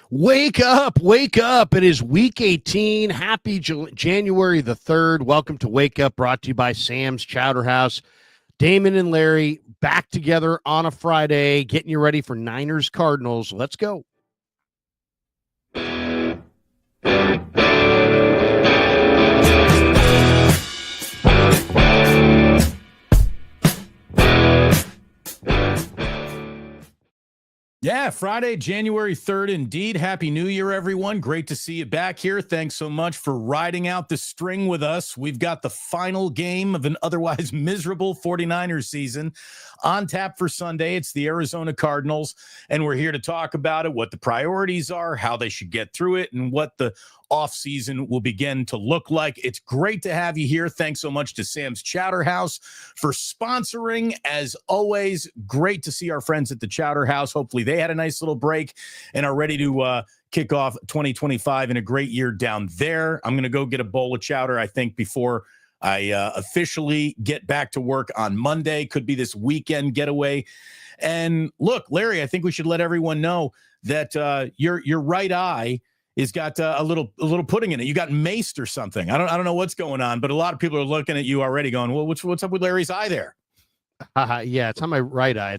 Wake up, wake up. It is week 18. Happy January the 3rd. Welcome to Wake Up, brought to you by Sam's Chowder House. Damon and Larry back together on a Friday, getting you ready for Niners Cardinals. Let's go. Yeah, Friday, January 3rd, indeed. Happy New Year, everyone. Great to see you back here. Thanks so much for riding out the string with us. We've got the final game of an otherwise miserable 49ers season on tap for Sunday. It's the Arizona Cardinals, and we're here to talk about it, what the priorities are, how they should get through it, and what the offseason will begin to look like. It's great to have you here. Thanks so much to Sam's Chowder House for sponsoring. As always, great to see our friends at the Chowder House. Hopefully they had a nice little break and are ready to kick off 2025 in a great year down there. I'm going to go get a bowl of chowder, I think, before I officially get back to work on Monday. Could be this weekend getaway. And look, Larry, I think we should let everyone know that your right eye is got a little pudding in it. You got maced or something. I don't know what's going on, but a lot of people are looking at you already going, well, what's up with Larry's eye there? Yeah, it's on my right eye.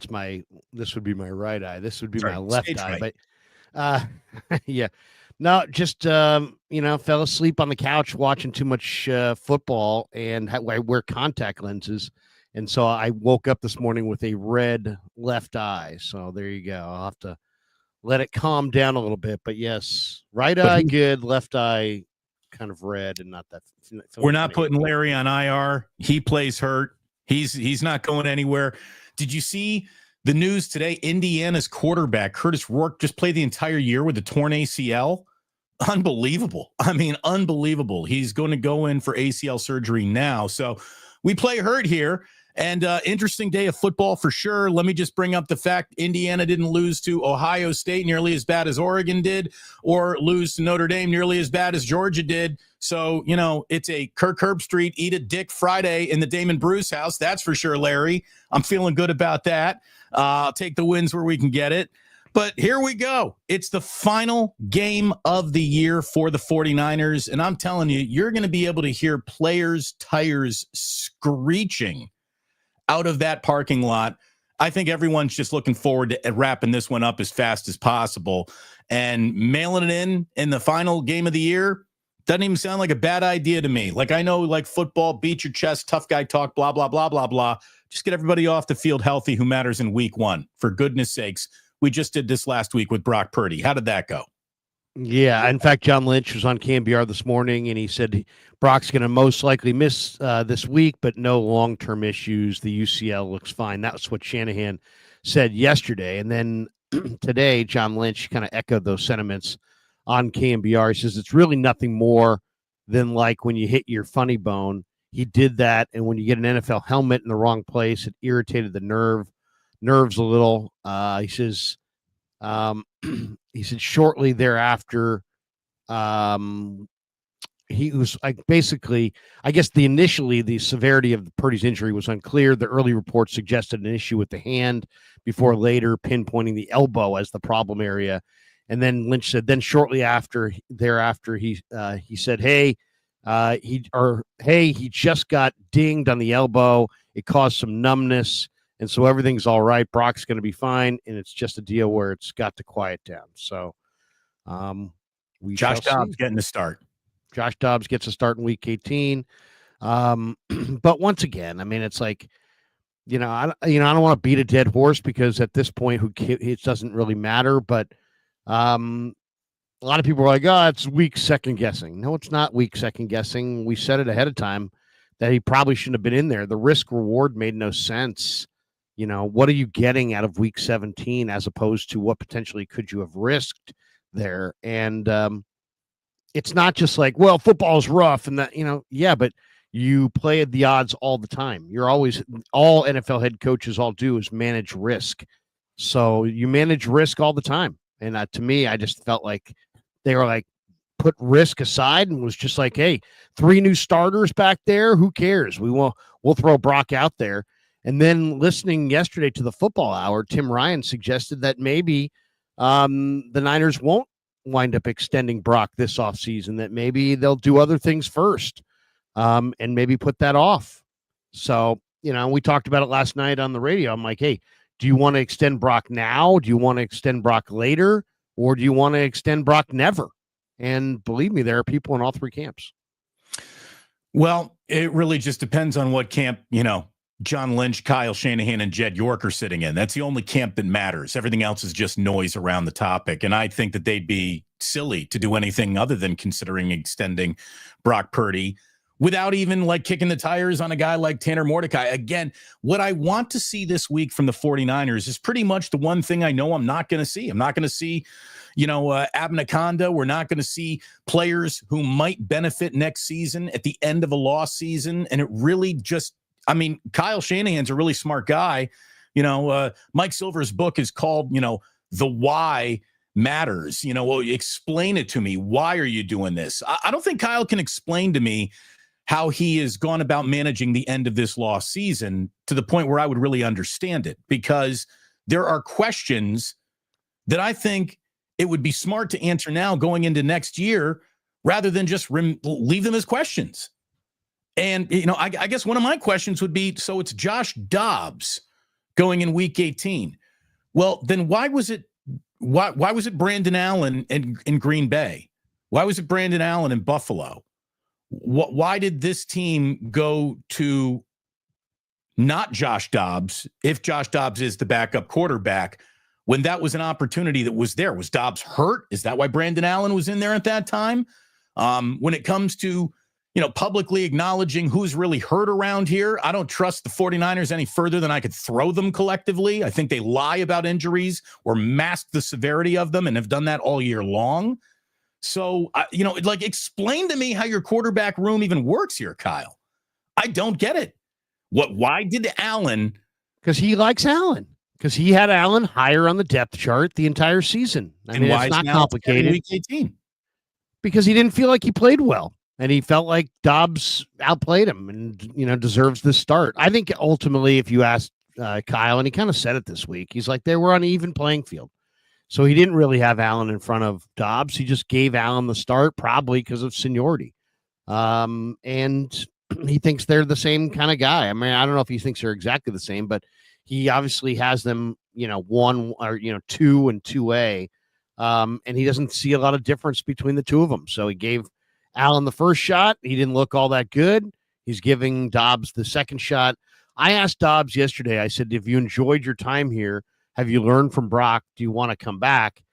This would be my right eye. This would be my left eye. Right. But yeah, no, just fell asleep on the couch watching too much football, and I wear contact lenses, and so I woke up this morning with a red left eye. So there you go. I'll have to let it calm down a little bit. But yes, right eye good, left eye kind of red, and not that. We're not putting Larry on IR. He plays hurt. He's not going anywhere. Did you see the news today? Indiana's quarterback, Curtis Rourke, just played the entire year with a torn ACL. Unbelievable. I mean, unbelievable. He's going to go in for ACL surgery now. So we play hurt here. And interesting day of football for sure. Let me just bring up the fact Indiana didn't lose to Ohio State nearly as bad as Oregon did, or lose to Notre Dame nearly as bad as Georgia did. So, it's a Kirk Herbstreit eat a dick Friday in the Damon Bruce house. That's for sure, Larry. I'm feeling good about that. I'll take the wins where we can get it. But here we go. It's the final game of the year for the 49ers. And I'm telling you, you're going to be able to hear players' tires screeching out of that parking lot. I think everyone's just looking forward to wrapping this one up as fast as possible, and mailing it in the final game of the year doesn't even sound like a bad idea to me. Like, I know, like, football, beat your chest, tough guy talk, blah, blah, blah, blah, blah. Just get everybody off the field healthy who matters in week one. For goodness sakes, we just did this last week with Brock Purdy. How did that go? Yeah, in fact, John Lynch was on KMBR this morning, and he said Brock's going to most likely miss this week, but no long-term issues. The UCL looks fine. That's what Shanahan said yesterday. And then today, John Lynch kind of echoed those sentiments on KMBR. He says it's really nothing more than like when you hit your funny bone. He did that, and when you get an NFL helmet in the wrong place, it irritated the nerves a little. He says... he said shortly thereafter, he was like, basically, I guess initially the severity of Purdy's injury was unclear. The early reports suggested an issue with the hand before later pinpointing the elbow as the problem area. And then Lynch said, then shortly thereafter, he said, hey, he just got dinged on the elbow. It caused some numbness. And so everything's all right. Brock's going to be fine, and it's just a deal where it's got to quiet down. So Josh Dobbs getting a start. Josh Dobbs gets a start in week 18. But once again, I mean, it's like, I don't want to beat a dead horse, because at this point, it doesn't really matter. But a lot of people are like, oh, it's weak second guessing. No, it's not weak second guessing. We said it ahead of time that he probably shouldn't have been in there. The risk reward made no sense. What are you getting out of week 17 as opposed to what potentially could you have risked there? And it's not just like, well, football is rough and that, yeah, but you play at the odds all the time. All NFL head coaches all do is manage risk. So you manage risk all the time. And to me, I just felt like they were like, put risk aside and was just like, hey, 3 new starters back there. Who cares? We'll throw Brock out there. And then listening yesterday to the football hour, Tim Ryan suggested that maybe the Niners won't wind up extending Brock this offseason, that maybe they'll do other things first, and maybe put that off. So, we talked about it last night on the radio. I'm like, hey, do you want to extend Brock now? Do you want to extend Brock later? Or do you want to extend Brock never? And believe me, there are people in all three camps. Well, it really just depends on what camp, John Lynch, Kyle Shanahan, and Jed York are sitting in. That's the only camp that matters. Everything else is just noise around the topic. And I think that they'd be silly to do anything other than considering extending Brock Purdy without even kicking the tires on a guy like Tanner Mordecai. Again, what I want to see this week from the 49ers is pretty much the one thing I know I'm not going to see. I'm not going to see, Abnaconda. We're not going to see players who might benefit next season at the end of a lost season. And it really just, Kyle Shanahan's a really smart guy. Mike Silver's book is called, The Why Matters. Explain it to me. Why are you doing this? I don't think Kyle can explain to me how he has gone about managing the end of this lost season to the point where I would really understand it, because there are questions that I think it would be smart to answer now going into next year rather than just leave them as questions. And, I guess one of my questions would be, so it's Josh Dobbs going in week 18. Well, then why was it Brandon Allen in Green Bay? Why was it Brandon Allen in Buffalo? Why did this team go to not Josh Dobbs if Josh Dobbs is the backup quarterback when that was an opportunity that was there? Was Dobbs hurt? Is that why Brandon Allen was in there at that time? When it comes to, publicly acknowledging who's really hurt around here, I don't trust the 49ers any further than I could throw them collectively. I think they lie about injuries or mask the severity of them and have done that all year long. So, explain to me how your quarterback room even works here, Kyle. I don't get it. Why did Allen? Because he likes Allen. Because he had Allen higher on the depth chart the entire season. I mean, it's not complicated. Week 18? Because he didn't feel like he played well. And he felt like Dobbs outplayed him and, deserves this start. I think ultimately, if you ask Kyle, and he kind of said it this week, he's like, they were on an even playing field. So he didn't really have Allen in front of Dobbs. He just gave Allen the start, probably because of seniority. And he thinks they're the same kind of guy. I mean, I don't know if he thinks they're exactly the same, but he obviously has them, 1 or, 2 and 2A. And he doesn't see a lot of difference between the two of them. So he gave Allen the first shot. He didn't look all that good. He's giving Dobbs the second shot. I asked Dobbs yesterday, I said, have you enjoyed your time here? Have you learned from Brock? Do you want to come back?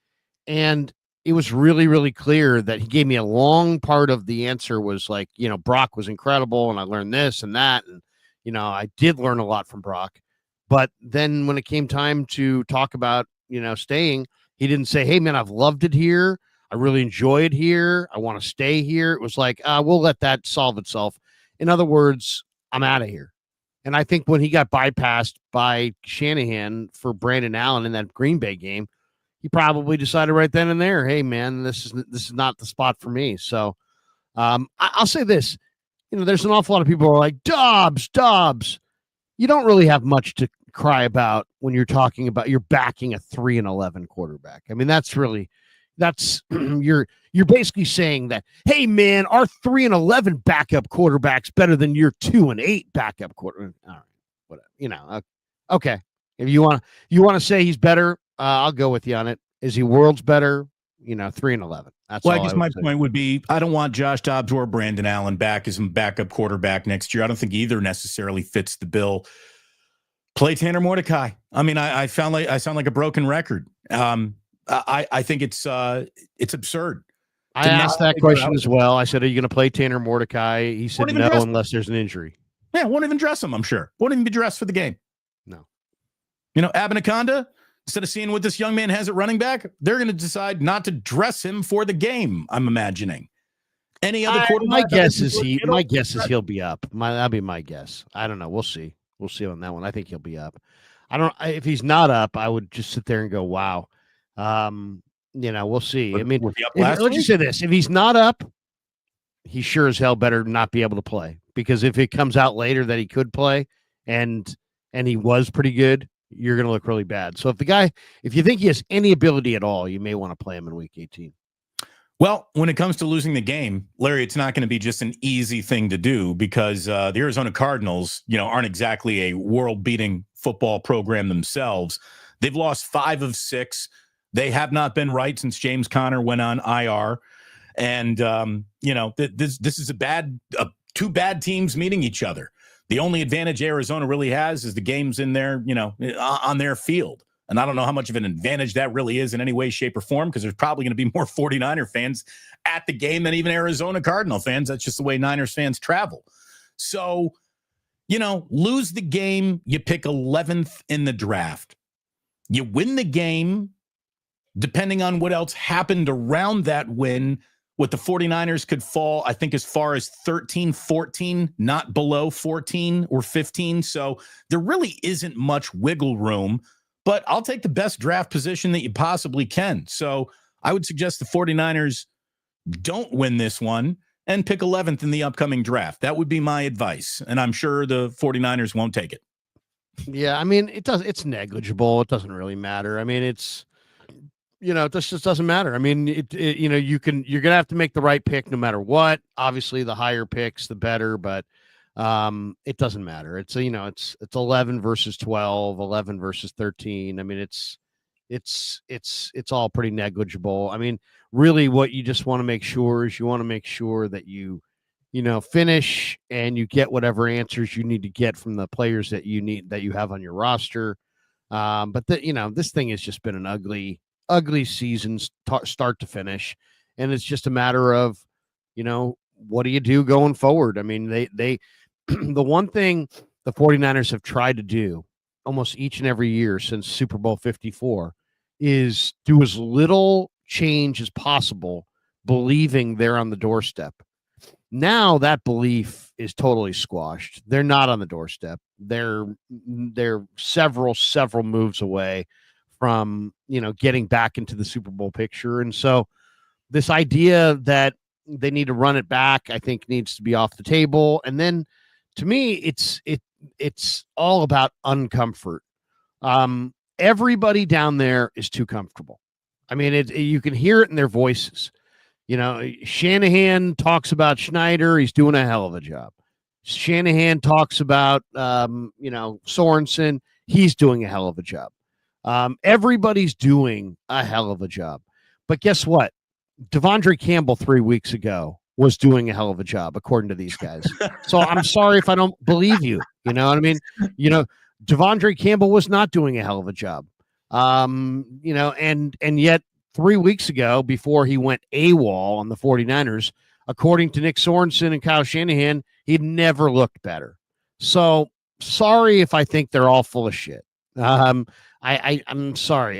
And it was really, really clear that he gave me a long part of the answer was like, Brock was incredible and I learned this and that. And, I did learn a lot from Brock. But then when it came time to talk about, staying, he didn't say, hey, man, I've loved it here. I really enjoy it here. I want to stay here. It was like, we'll let that solve itself. In other words, I'm out of here. And I think when he got bypassed by Shanahan for Brandon Allen in that Green Bay game, he probably decided right then and there, hey, man, this is not the spot for me. So I'll say this. There's an awful lot of people who are like, Dobbs. You don't really have much to cry about when you're talking about you're backing a 3-11 quarterback. I mean, that's you're basically saying that, hey man, our 3-11 backup quarterback's better than your 2-8 backup quarterback. All right, whatever. Okay. If you want to say he's better, I'll go with you on it. Is he world's better? 3-11. That's well, I guess my point would be I don't want Josh Dobbs or Brandon Allen back as a backup quarterback next year. I don't think either necessarily fits the bill. Play Tanner Mordecai. I mean, I sound like a broken record. I think it's absurd. I asked that question as well. I said, are you going to play Tanner Mordecai? He said no, unless there's an injury. Yeah, won't even dress him, I'm sure. Won't even be dressed for the game. No. Abinaconda, instead of seeing what this young man has at running back, they're going to decide not to dress him for the game, I'm imagining. Any other quarterback? My guess is he'll be up. That'll be my guess. I don't know. We'll see. We'll see on that one. I think he'll be up. If he's not up, I would just sit there and go, wow. We'll see. I mean, let's just say this. If he's not up, he sure as hell better not be able to play, because if it comes out later that he could play and he was pretty good, you're going to look really bad. So if you think he has any ability at all, you may want to play him in week 18. Well, when it comes to losing the game, Larry, it's not going to be just an easy thing to do because the Arizona Cardinals, aren't exactly a world-beating football program themselves. They've lost 5 of 6. They have not been right since James Conner went on IR. And, this is two bad teams meeting each other. The only advantage Arizona really has is the games in their, on their field. And I don't know how much of an advantage that really is in any way, shape, or form, because there's probably going to be more 49er fans at the game than even Arizona Cardinal fans. That's just the way Niners fans travel. So, lose the game, you pick 11th in the draft. You win the game, depending on what else happened around that win, what the 49ers could fall, I think, as far as 13, 14, not below 14 or 15. So there really isn't much wiggle room. But I'll take the best draft position that you possibly can. So I would suggest the 49ers don't win this one and pick 11th in the upcoming draft. That would be my advice. And I'm sure the 49ers won't take it. Yeah, I mean, it's negligible. It doesn't really matter. I mean, this just doesn't matter. I mean, you're going to have to make the right pick no matter what. Obviously, the higher picks, the better, but it doesn't matter. It's 11 versus 12, 11 versus 13. I mean, it's all pretty negligible. I mean, really what you just want to make sure is that you finish and you get whatever answers you need to get from the players that you have on your roster. But this thing has just been an ugly season start to finish. And it's just a matter of, what do you do going forward? I mean, they the one thing the 49ers have tried to do almost each and every year since Super Bowl 54 is do as little change as possible, believing they're on the doorstep. Now that belief is totally squashed. They're not on the doorstep. They're several moves away from, getting back into the Super Bowl picture. And so this idea that they need to run it back, I think, needs to be off the table. And then to me, it's all about uncomfort. Everybody down there is too comfortable. I mean, you can hear it in their voices. Shanahan talks about Schneider. He's doing a hell of a job. Shanahan talks about, Sorensen. He's doing a hell of a job. Everybody's doing a hell of a job. But guess what? Devondre Campbell 3 weeks ago was doing a hell of a job, according to these guys. So I'm sorry if I don't believe you. You know what I mean? Devondre Campbell was not doing a hell of a job. And yet 3 weeks ago, before he went AWOL on the 49ers, according to Nick Sorensen and Kyle Shanahan, he'd never looked better. So sorry if I think they're all full of shit. I'm sorry.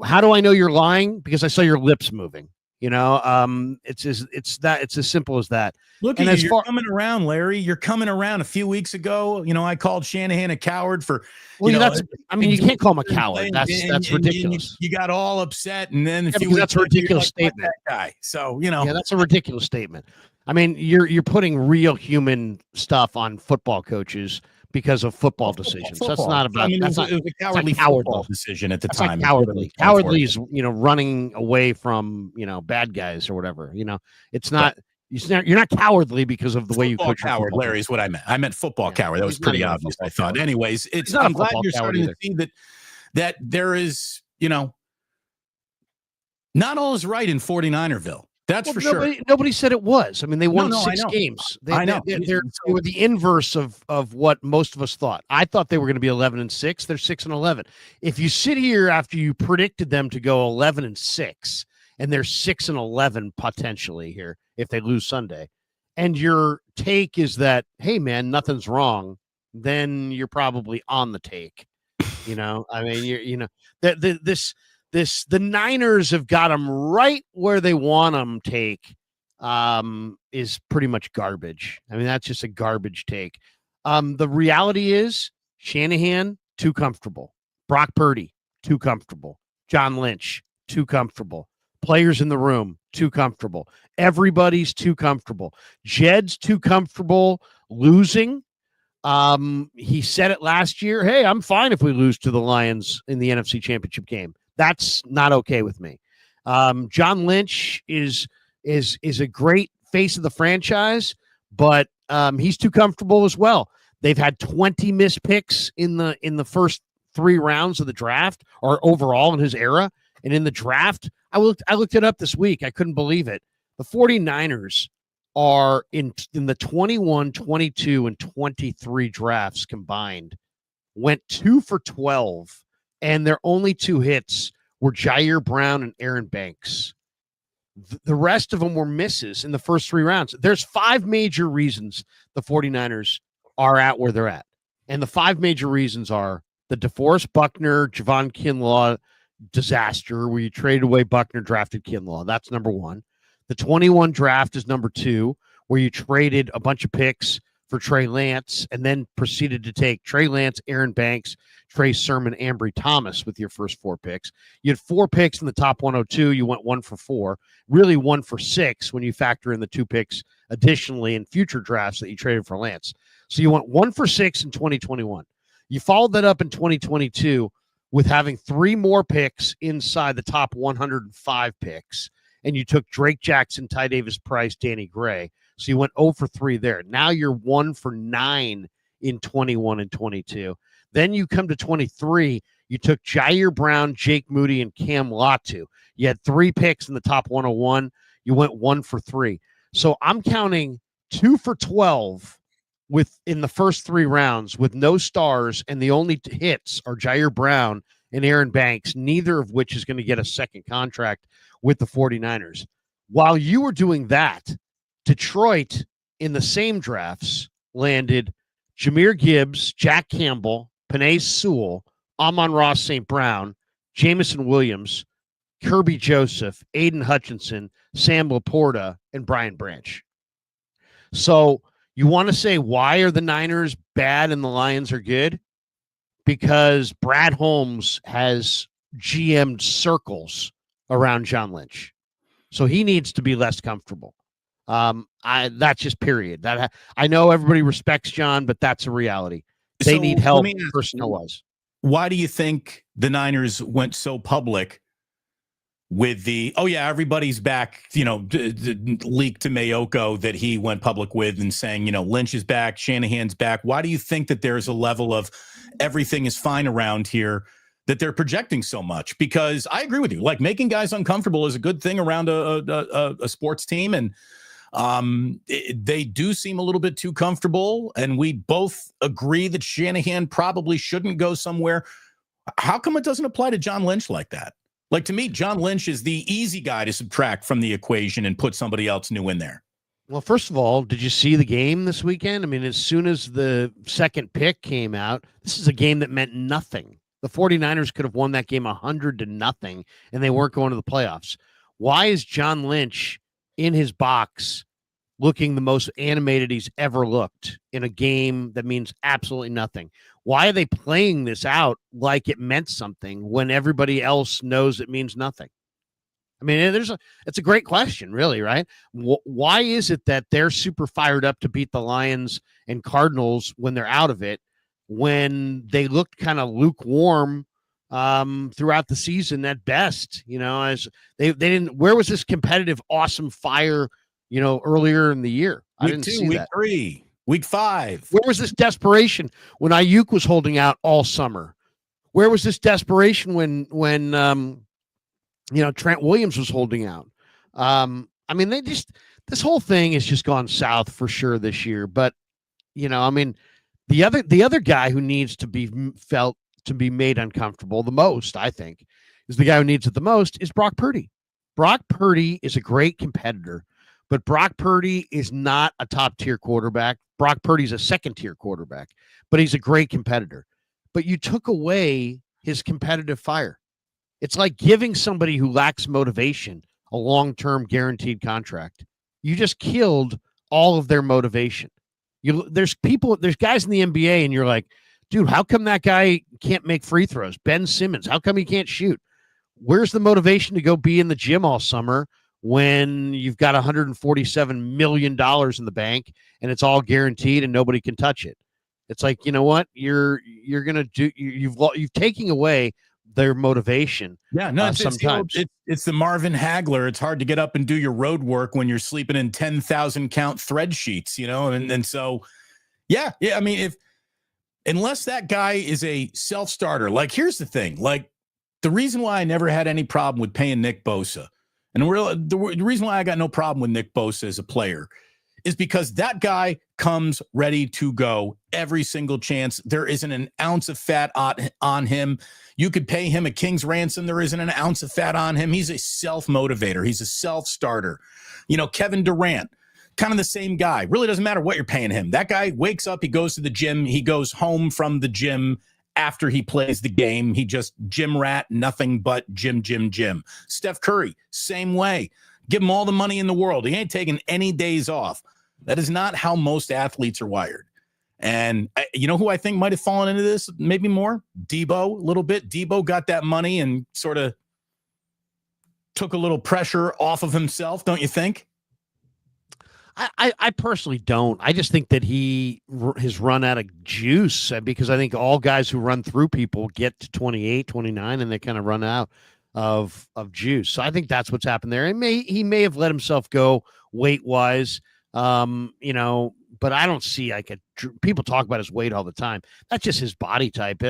How do I know you're lying? Because I saw your lips moving. It's as simple as that. Look, and you're coming around, Larry. You're coming around. A few weeks ago, I called Shanahan a coward for. You can't call him a coward. That's ridiculous. You got all upset, and then that's a ridiculous statement. That guy. So that's a ridiculous statement. I mean, you're putting real human stuff on football coaches because of football decisions. That's not about. It was a cowardly football decision at the time. Cowardly. Cowardly is running away from bad guys or whatever. It's not. You're not cowardly because of the way you coach. Coward, Larry, is what I meant. I meant football coward. That was pretty obvious, I thought. Coward. Anyways, I'm glad you're starting to see that there is, not all is right in 49erville. That's for sure. Nobody said it was. I mean, they won 6 games. They were the inverse of what most of us thought. I thought they were going to be 11-6. They're 6-11. If you sit here after you predicted them to go 11-6, and they're 6-11 potentially here if they lose Sunday, and your take is that, hey man, nothing's wrong, then you're probably on the take. I mean, the Niners have got them right where they want them take, is pretty much garbage. I mean, that's just a garbage take. The reality is Shanahan, too comfortable. Brock Purdy, too comfortable. John Lynch, too comfortable. Players in the room, too comfortable. Everybody's too comfortable. Jed's too comfortable losing. He said it last year. Hey, I'm fine if we lose to the Lions in the NFC Championship game. That's not okay with me. John Lynch is a great face of the franchise, but he's too comfortable as well. They've had 20 missed picks in the first 3 rounds of the draft, or overall in his era. And in the draft, I looked it up this week. I couldn't believe it. The 49ers are in the 21, 22, and 23 drafts combined, went 2 for 12, and their only 2 hits were Jair Brown and Aaron Banks. The rest of them were misses in the first 3 rounds. There's 5 major reasons the 49ers are at where they're at. And the 5 major reasons are the DeForest Buckner, Javon Kinlaw disaster, where you traded away Buckner, drafted Kinlaw. That's number 1. The 21 draft is number 2, where you traded a bunch of picks for Trey Lance and then proceeded to take Trey Lance, Aaron Banks, Trey Sermon, Ambry Thomas with your first 4 picks. You had 4 picks in the top 102. You went 1 for 4, really 1 for 6 when you factor in the 2 picks additionally in future drafts that you traded for Lance. So you went 1 for 6 in 2021. You followed that up in 2022 with having 3 more picks inside the top 105 picks, and you took Drake Jackson, Ty Davis Price, Danny Gray. So you went 0 for 3 there. Now you're 1 for 9 in 21 and 22. Then you come to 23. You took Jair Brown, Jake Moody, and Cam Latu. You had 3 picks in the top 101. You went 1 for 3. So I'm counting 2 for 12 in the first 3 rounds with no stars, and the only hits are Jair Brown and Aaron Banks, neither of which is going to get a second contract with the 49ers. While you were doing that, Detroit in the same drafts landed Jahmyr Gibbs, Jack Campbell, Penei Sewell, Amon-Ra St. Brown, Jameson Williams, Kirby Joseph, Aiden Hutchinson, Sam Laporta, and Brian Branch. So you want to say, why are the Niners bad and the Lions are good? Because Brad Holmes has GM'd circles around John Lynch. So he needs to be less comfortable. That's just period. That I know everybody respects John, but that's a reality. They need help personnel-wise. Why do you think the Niners went so public with the, everybody's back, the leak to Mayoko that he went public with and saying, Lynch is back, Shanahan's back? Why do you think that there's a level of everything is fine around here that they're projecting so much? Because I agree with you, like, making guys uncomfortable is a good thing around a sports team. And they do seem a little bit too comfortable. And we both agree that Shanahan probably shouldn't go somewhere. How come it doesn't apply to John Lynch like that? Like, to me, John Lynch is the easy guy to subtract from the equation and put somebody else new in there. Well, first of all, did you see the game this weekend? I mean, as soon as the second pick came out, this is a game that meant nothing. The 49ers could have won that game 100-0, and they weren't going to the playoffs. Why is John Lynch in his box looking the most animated he's ever looked in a game that means absolutely nothing? Why are they playing this out like it meant something when everybody else knows it means nothing? I mean, it's a great question, really, right? Why is it that they're super fired up to beat the Lions and Cardinals when they're out of it, when they looked kind of lukewarm throughout the season at best? As they didn't. Where was this competitive, awesome fire? Earlier in the year, I didn't see week that. 3, week 5. Where was this desperation when Ayuk was holding out all summer? Where was this desperation when Trent Williams was holding out? I mean, this whole thing has just gone south for sure this year. But the other guy who needs to be felt to be made uncomfortable the most, I think, is the guy who needs it the most is Brock Purdy. Brock Purdy is a great competitor, but Brock Purdy is not a top-tier quarterback. Brock Purdy's a second-tier quarterback, but he's a great competitor. But you took away his competitive fire. It's like giving somebody who lacks motivation a long-term guaranteed contract. You just killed all of their motivation. There's guys in the NBA, and you're like, dude, how come that guy can't make free throws? Ben Simmons, how come he can't shoot? Where's the motivation to go be in the gym all summer when you've got $147 million in the bank and it's all guaranteed and nobody can touch it? It's like, you know what? You're going to do, you've taken away their motivation. Yeah, no, Sometimes it's the Marvin Hagler. It's hard to get up and do your road work when you're sleeping in 10,000 count thread sheets, and so yeah. I mean, unless that guy is a self-starter, like here's the thing, like the reason why I never had any problem with paying Nick Bosa, and the reason why I got no problem with Nick Bosa as a player is because that guy comes ready to go every single chance. There isn't an ounce of fat on him. You could pay him a king's ransom. There isn't an ounce of fat on him. He's a self-motivator. He's a self-starter. Kevin Durant, kind of the same guy. Really doesn't matter what you're paying him. That guy wakes up, he goes to the gym, he goes home from the gym after he plays the game. He just gym rat, nothing but gym. Steph Curry, same way. Give him all the money in the world. He ain't taking any days off. That is not how most athletes are wired. And you know who I think might have fallen into this maybe more? Debo, a little bit. Debo got that money and sort of took a little pressure off of himself, don't you think? I personally don't. I just think that has run out of juice because I think all guys who run through people get to 28, 29, and they kind of run out of juice. So I think that's what's happened there. He may have let himself go weight-wise, but I don't see people talk about his weight all the time. That's just his body type.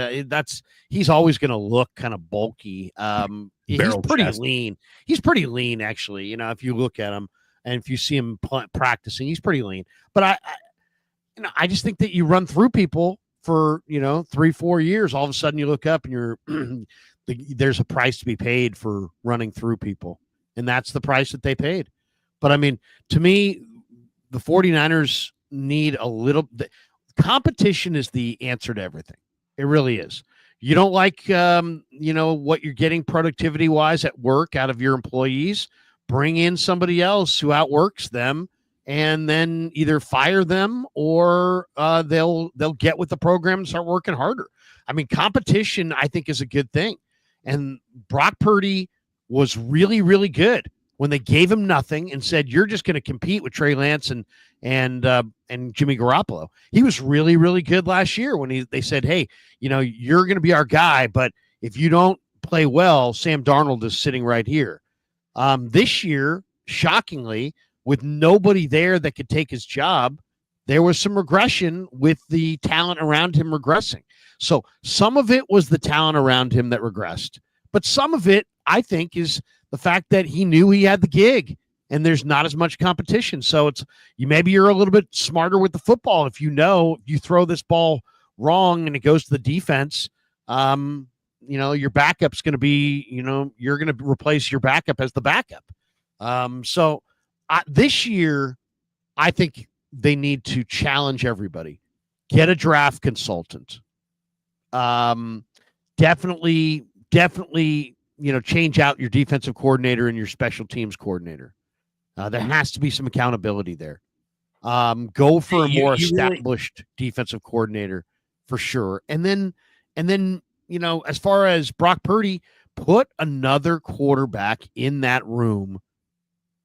He's always going to look kind of bulky. He's pretty lean. He's pretty lean, actually. If you look at him and if you see him practicing, he's pretty lean. But I just think that you run through people for 3-4 years. All of a sudden, you look up and there's a price to be paid for running through people, and that's the price that they paid. But I mean, to me, the 49ers need a little competition is the answer to everything. It really is. You don't like, what you're getting productivity wise at work out of your employees, bring in somebody else who outworks them and then either fire them or they'll get with the program and start working harder. I mean, competition, I think, is a good thing. And Brock Purdy was really, really good when they gave him nothing and said, you're just going to compete with Trey Lance and Jimmy Garoppolo. He was really, really good last year when they said, hey, you're going to be our guy, but if you don't play well, Sam Darnold is sitting right here. This year, shockingly, with nobody there that could take his job, there was some regression with the talent around him regressing. So some of it was the talent around him that regressed, but some of it, I think, is the fact that he knew he had the gig and there's not as much competition. So maybe you're a little bit smarter with the football. If you throw this ball wrong and it goes to the defense, your backup's going to be, you're going to replace your backup as the backup. So this year, I think they need to challenge everybody. Get a draft consultant. Definitely, change out your defensive coordinator and your special teams coordinator. There has to be some accountability there. Go for a more established defensive coordinator for sure. And then, as far as Brock Purdy, put another quarterback in that room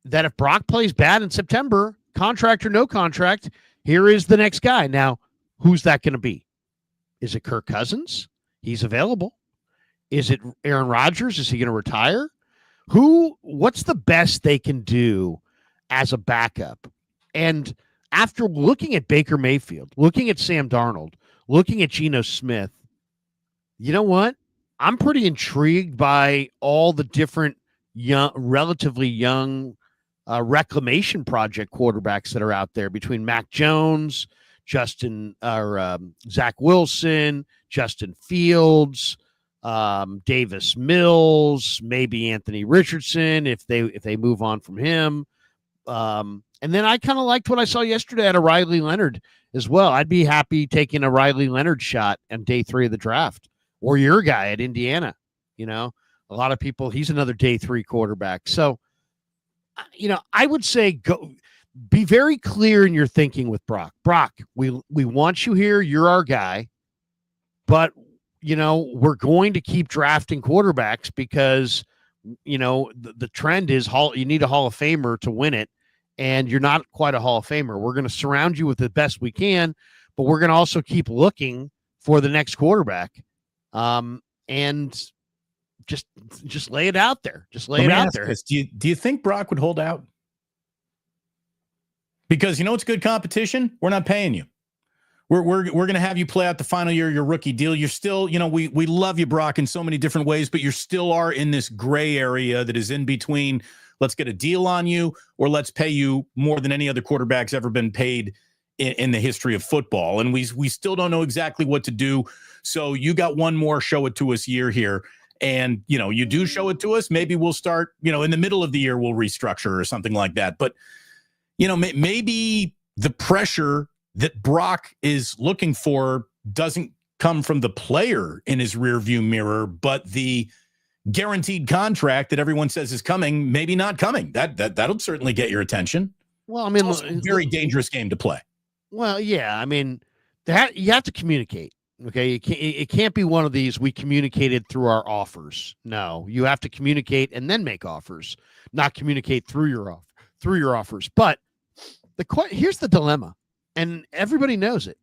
that if Brock plays bad in September, contract or no contract, here is the next guy. Now, who's that going to be? Is it Kirk Cousins? He's available. Is it Aaron Rodgers? Is he going to retire? What's the best they can do as a backup? And after looking at Baker Mayfield, looking at Sam Darnold, looking at Geno Smith, you know what? I'm pretty intrigued by all the different relatively young reclamation project quarterbacks that are out there between Mac Jones, Zach Wilson, Justin Fields, Davis Mills, maybe Anthony Richardson if they move on from him. And then I kind of liked what I saw yesterday at a Riley Leonard as well. I'd be happy taking a Riley Leonard shot on day 3 of the draft, or your guy at Indiana. A lot of people, he's another day 3 quarterback. So, I would say be very clear in your thinking with Brock. Brock, we want you here. You're our guy, but we're going to keep drafting quarterbacks because, the trend is you need a Hall of Famer to win it. And you're not quite a Hall of Famer. We're going to surround you with the best we can, but we're going to also keep looking for the next quarterback. And just lay it out there. Just lay Let it me out ask there. this. Do you think Brock would hold out? Because it's good competition. We're not paying you. We're going to have you play out the final year of your rookie deal. You're still, we love you, Brock, in so many different ways, but you still are in this gray area that is in between. Let's get a deal on you, or let's pay you more than any other quarterback's ever been paid in the history of football. And we still don't know exactly what to do. So you got one more show it to us year here. And, you do show it to us. Maybe we'll start, in the middle of the year, we'll restructure or something like that. But, maybe the pressure that Brock is looking for doesn't come from the player in his rearview mirror, but the guaranteed contract that everyone says is coming, maybe not coming. That'll certainly get your attention. Well, I mean, it's a very dangerous game to play. Well, yeah, I mean, that you have to communicate. Okay, it can't be one of these. We communicated through our offers. No, you have to communicate and then make offers, not communicate through your offers. But here's the dilemma, and everybody knows it.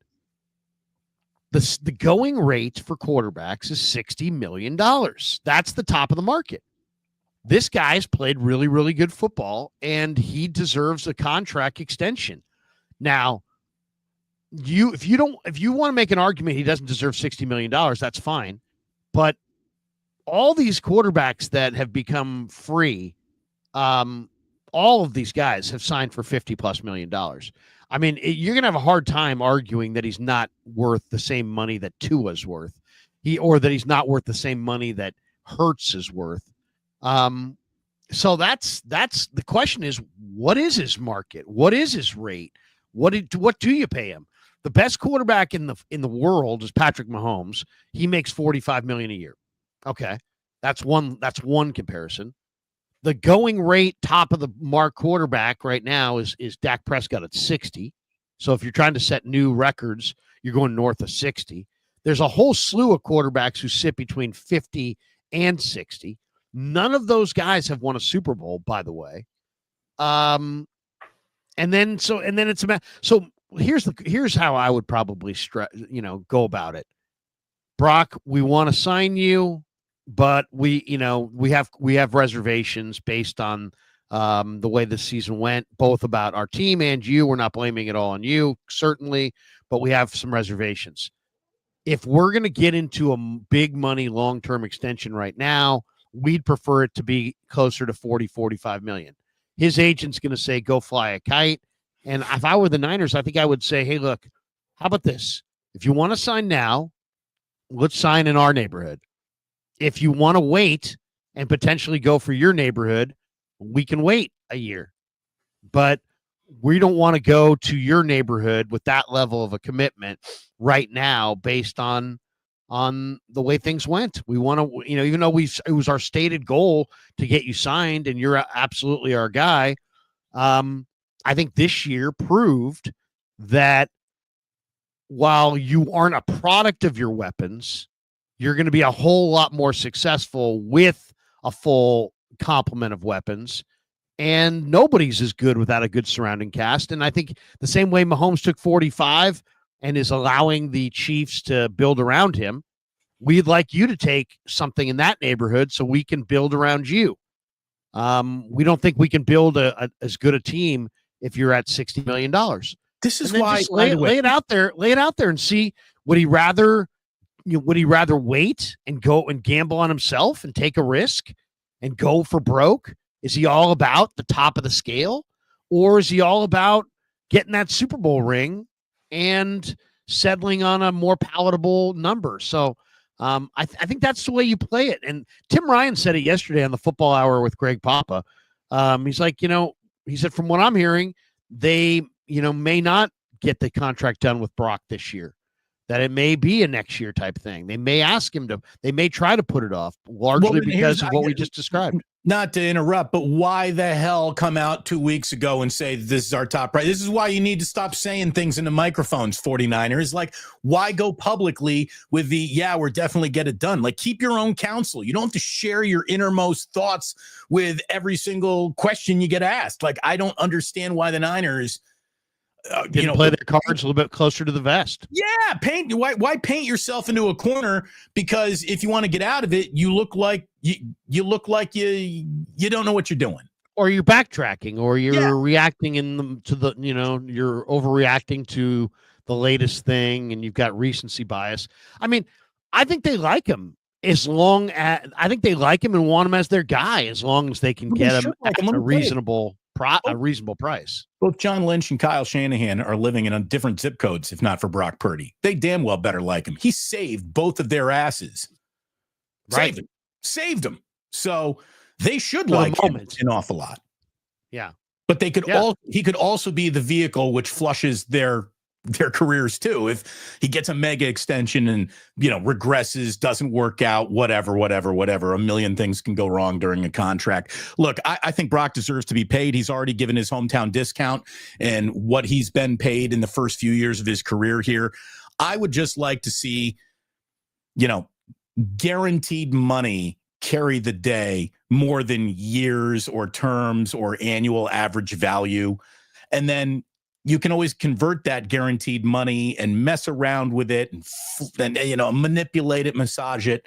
The going rate for quarterbacks is $60 million. That's the top of the market. This guy's played really, really good football, and he deserves a contract extension. Now, if you want to make an argument he doesn't deserve $60 million, that's fine. But all these quarterbacks that have become free, all of these guys have signed for $50+ million. I mean, you're going to have a hard time arguing that he's not worth the same money that Tua's worth, or that he's not worth the same money that Hurts is worth. So that's the question is, what is his market? What is his rate? What do you pay him? The best quarterback in the world is Patrick Mahomes. He makes $45 million a year. Okay, that's one comparison. The going rate top of the mark quarterback right now is Dak Prescott at 60. So if you're trying to set new records, you're going north of 60. There's a whole slew of quarterbacks who sit between 50 and 60. None of those guys have won a Super Bowl, by the way. And then it's so here's how I would probably go about it. Brock, we want to sign you, but we have reservations based on the way the season went, both about our team and you. We're not blaming it all on you, certainly, but we have some reservations. If we're going to get into a big money long-term extension right now, we'd prefer it to be closer to 40-45 million. His agent's going to say, go fly a kite. And if I were the Niners, I think I would say, hey, look, how about this? If you want to sign now, let's sign in our neighborhood. If you want to wait and potentially go for your neighborhood, we can wait a year. But we don't want to go to your neighborhood with that level of a commitment right now based on the way things went. We want to, even though it was our stated goal to get you signed and you're absolutely our guy. I think this year proved that while you aren't a product of your weapons, you're going to be a whole lot more successful with a full complement of weapons. And nobody's as good without a good surrounding cast. And I think the same way Mahomes took 45 and is allowing the Chiefs to build around him, we'd like you to take something in that neighborhood so we can build around you. We don't think we can build as good a team if you're at $60 million. This is why lay it out there and see, would he rather wait and go and gamble on himself and take a risk and go for broke? Is he all about the top of the scale, or is he all about getting that Super Bowl ring and settling on a more palatable number? So I think that's the way you play it. And Tim Ryan said it yesterday on the Football Hour with Greg Papa. He's like, he said, from what I'm hearing, they, may not get the contract done with Brock this year, that it may be a next year type thing. They may ask him they may try to put it off largely because of what we just described. Not to interrupt, but why the hell come out 2 weeks ago and say this is our top priority? This is why you need to stop saying things into microphones, 49ers. Like, why go publicly with we're definitely get it done? Like, keep your own counsel. You don't have to share your innermost thoughts with every single question you get asked. Like, I don't understand why the Niners Didn't play their cards a little bit closer to the vest. Yeah, why paint yourself into a corner? Because if you want to get out of it, you look like you look like you don't know what you're doing, or you're backtracking, or you're reacting you're overreacting to the latest thing, and you've got recency bias. I mean, I think they like him and want him as their guy as long as they can get him at a reasonable price. Both John Lynch and Kyle Shanahan are living in different zip codes, if not for Brock Purdy. They damn well better like him. He saved both of their asses. Right. Saved them. So they should like him an awful lot. Yeah. But he could also be the vehicle which flushes their careers too. If he gets a mega extension and, regresses, doesn't work out, whatever, a million things can go wrong during a contract. Look, I think Brock deserves to be paid. He's already given his hometown discount and what he's been paid in the first few years of his career here. I would just like to see, guaranteed money carry the day more than years or terms or annual average value. And then you can always convert that guaranteed money and mess around with it and manipulate it, massage it,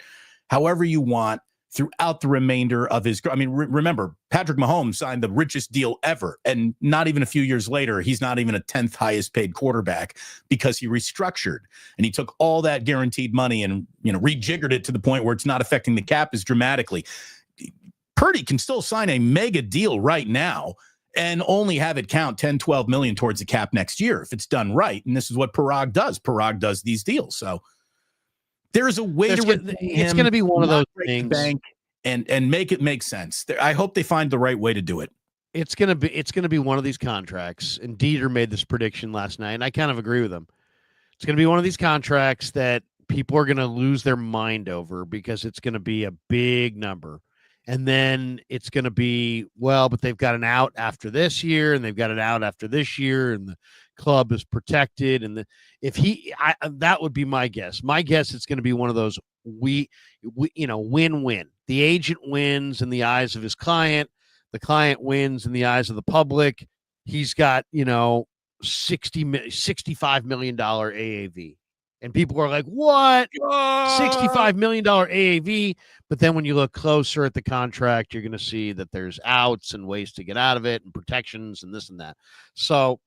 however you want throughout the remainder of his. I mean, remember, Patrick Mahomes signed the richest deal ever, and not even a few years later, he's not even a 10th highest paid quarterback because he restructured and he took all that guaranteed money and rejiggered it to the point where it's not affecting the cap as dramatically. Purdy can still sign a mega deal right now and only have it count 10, 12 million towards the cap next year if it's done right. And this is what Parag does. Parag does these deals. So there's a way it's going to be one of those things and make it make sense. I hope they find the right way to do it. It's going to be one of these contracts. And Dieter made this prediction last night, and I kind of agree with him. It's going to be one of these contracts that people are going to lose their mind over because it's going to be a big number. And then it's going to be, but they've got an out after this year, and they've got an out after this year, and the club is protected. And that would be my guess. My guess, it's going to be one of those win-win. The agent wins in the eyes of his client. The client wins in the eyes of the public. He's got, $65 million AAV. And people are like, what? $65 million AAV. But then when you look closer at the contract, you're going to see that there's outs and ways to get out of it and protections and this and that. So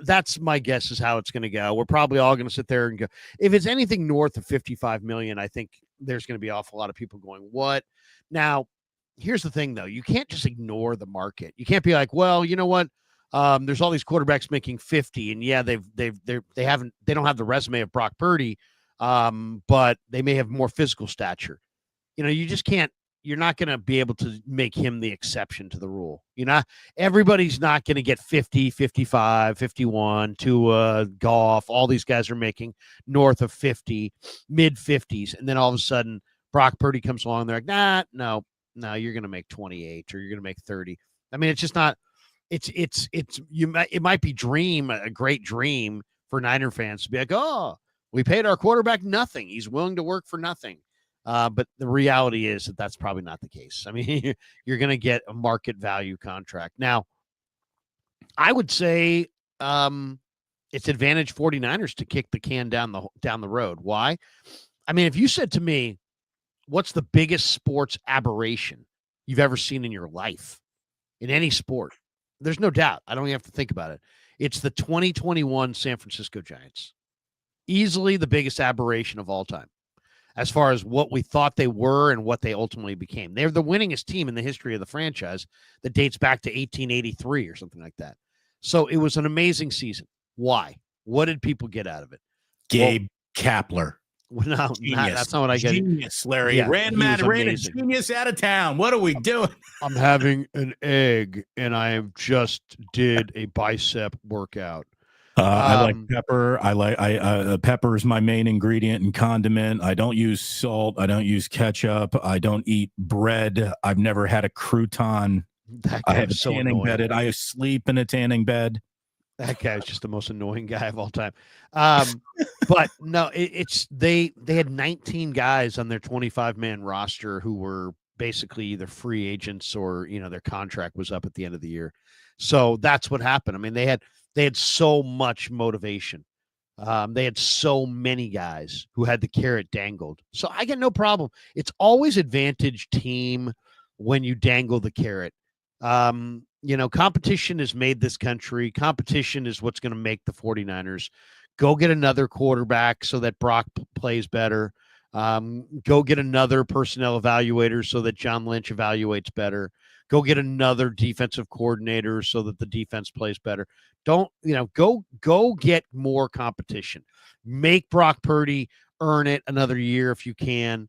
that's my guess is how it's going to go. We're probably all going to sit there and go, if it's anything north of 55 million, I think there's going to be an awful lot of people going, what? Now, here's the thing, though. You can't just ignore the market. You can't be like, well, you know what? There's all these quarterbacks making 50, and they don't have the resume of Brock Purdy, but they may have more physical stature. You just can't. You're not going to be able to make him the exception to the rule. Everybody's not going to get 50, 55, 51 to Goff. All these guys are making north of 50, mid 50s, and then all of a sudden Brock Purdy comes along. And they're like, no, you're going to make 28 or you're going to make 30. I mean, it's just not. It might be a great dream for Niner fans to be like, oh, we paid our quarterback nothing. He's willing to work for nothing. But the reality is that that's probably not the case. I mean, you're going to get a market value contract. Now, I would say it's advantage 49ers to kick the can down the road. Why? I mean, if you said to me, what's the biggest sports aberration you've ever seen in your life in any sport? There's no doubt. I don't even have to think about it. It's the 2021 San Francisco Giants. Easily the biggest aberration of all time, as far as what we thought they were and what they ultimately became. They're the winningest team in the history of the franchise that dates back to 1883 or something like that. So it was an amazing season. Why? What did people get out of it? Gabe Kapler. No, that's not what I get. Genius, Larry. Yeah, ran a genius out of town. What are we doing? I'm having an egg, and I just did a bicep workout. I like pepper. Pepper is my main ingredient and condiment. I don't use salt. I don't use ketchup. I don't eat bread. I've never had a crouton. I have a tanning bed. I sleep in a tanning bed. That guy is just the most annoying guy of all time. But no, they had 19 guys on their 25-man roster who were basically either free agents or their contract was up at the end of the year. So that's what happened. I mean, they had they had so much motivation. They had so many guys who had the carrot dangled. So I get no problem. It's always advantage team when you dangle the carrot. Competition has made this country. Competition is what's going to make the 49ers go get another quarterback so that Brock plays better. Go get another personnel evaluator so that John Lynch evaluates better. Go get another defensive coordinator so that the defense plays better. Don't, go get more competition. Make Brock Purdy earn it another year if you can.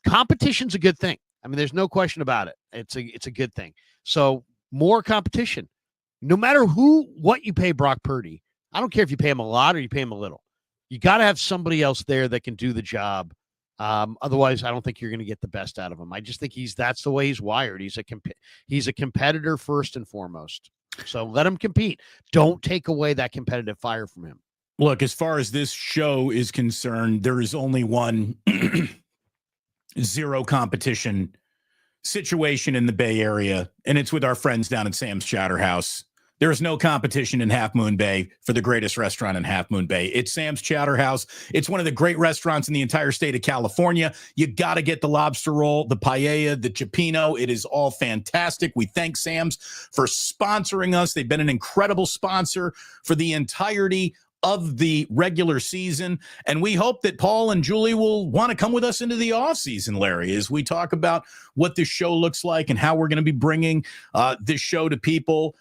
Competition's a good thing. I mean, there's no question about it. It's a good thing. So more competition, no matter what you pay Brock Purdy. I don't care if you pay him a lot or you pay him a little. You got to have somebody else there that can do the job. Otherwise, I don't think you're going to get the best out of him. I just think that's the way he's wired. He's a competitor first and foremost. So let him compete. Don't take away that competitive fire from him. Look, as far as this show is concerned, there is only one zero competition situation in the Bay Area, and it's with our friends down at Sam's Chowder House. There is no competition in Half Moon Bay for the greatest restaurant in Half Moon Bay. It's Sam's Chowder House. It's one of the great restaurants in the entire state of California. You got to get the lobster roll, the paella, the cioppino. It is all fantastic. We thank Sam's for sponsoring us. They've been an incredible sponsor for the entirety of the regular season. And we hope that Paul and Julie will want to come with us into the off season, Larry, as we talk about what this show looks like and how we're going to be bringing this show to people.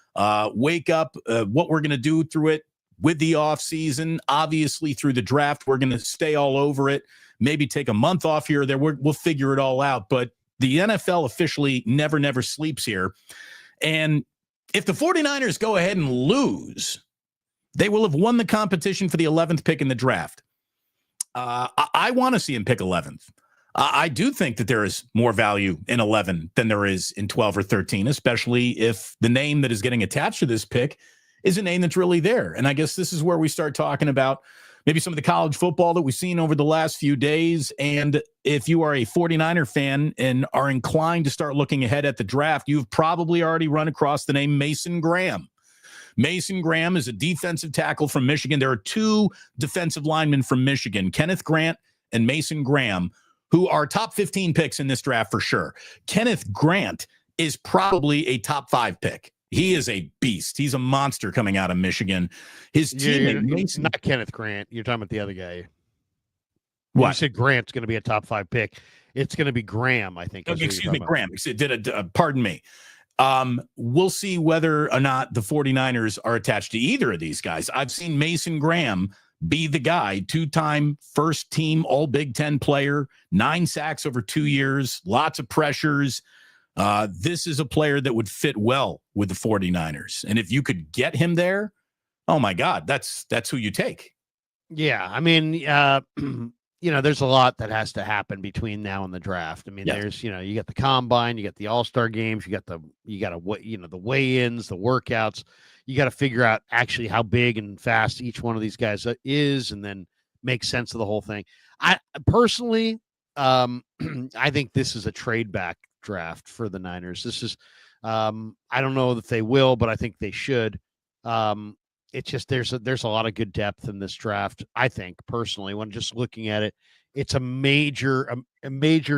Wake up, what we're going to do through it with the off season. Obviously, through the draft, we're going to stay all over it. Maybe take a month off here or there. We'll figure it all out. But the NFL officially never sleeps here. And if the 49ers go ahead and lose, they will have won the competition for the 11th pick in the draft. I want to see him pick 11th. I do think that there is more value in 11 than there is in 12 or 13, especially if the name that is getting attached to this pick is a name that's really there. And I guess this is where we start talking about maybe some of the college football that we've seen over the last few days. And if you are a 49er fan and are inclined to start looking ahead at the draft, you've probably already run across the name Mason Graham. Mason Graham is a defensive tackle from Michigan. There are two defensive linemen from Michigan, Kenneth Grant and Mason Graham, who are top 15 picks in this draft for sure. Kenneth Grant is probably a top 5 pick. He is a beast. He's a monster coming out of Michigan. His teammate, Mason, not Kenneth Grant. You're talking about the other guy. What? You said Grant's going to be a top 5 pick. It's going to be Graham, I think. Excuse me, Graham. Pardon me. We'll see whether or not the 49ers are attached to either of these guys. I've seen Mason Graham be the guy, 2-time first team All Big Ten player, 9 sacks over 2 years, lots of pressures. This is a player that would fit well with the 49ers. And if you could get him there, oh my God, that's who you take. Yeah. I mean, there's a lot that has to happen between now and the draft. I mean, there's, you got the combine, you got the all-star games, you got the weigh-ins, the workouts. You got to figure out actually how big and fast each one of these guys is, and then make sense of the whole thing. I personally, I think this is a trade back draft for the Niners. This is, I don't know if they will, but I think they should. It's just there's a lot of good depth in this draft. I think personally, when just looking at it, it's a major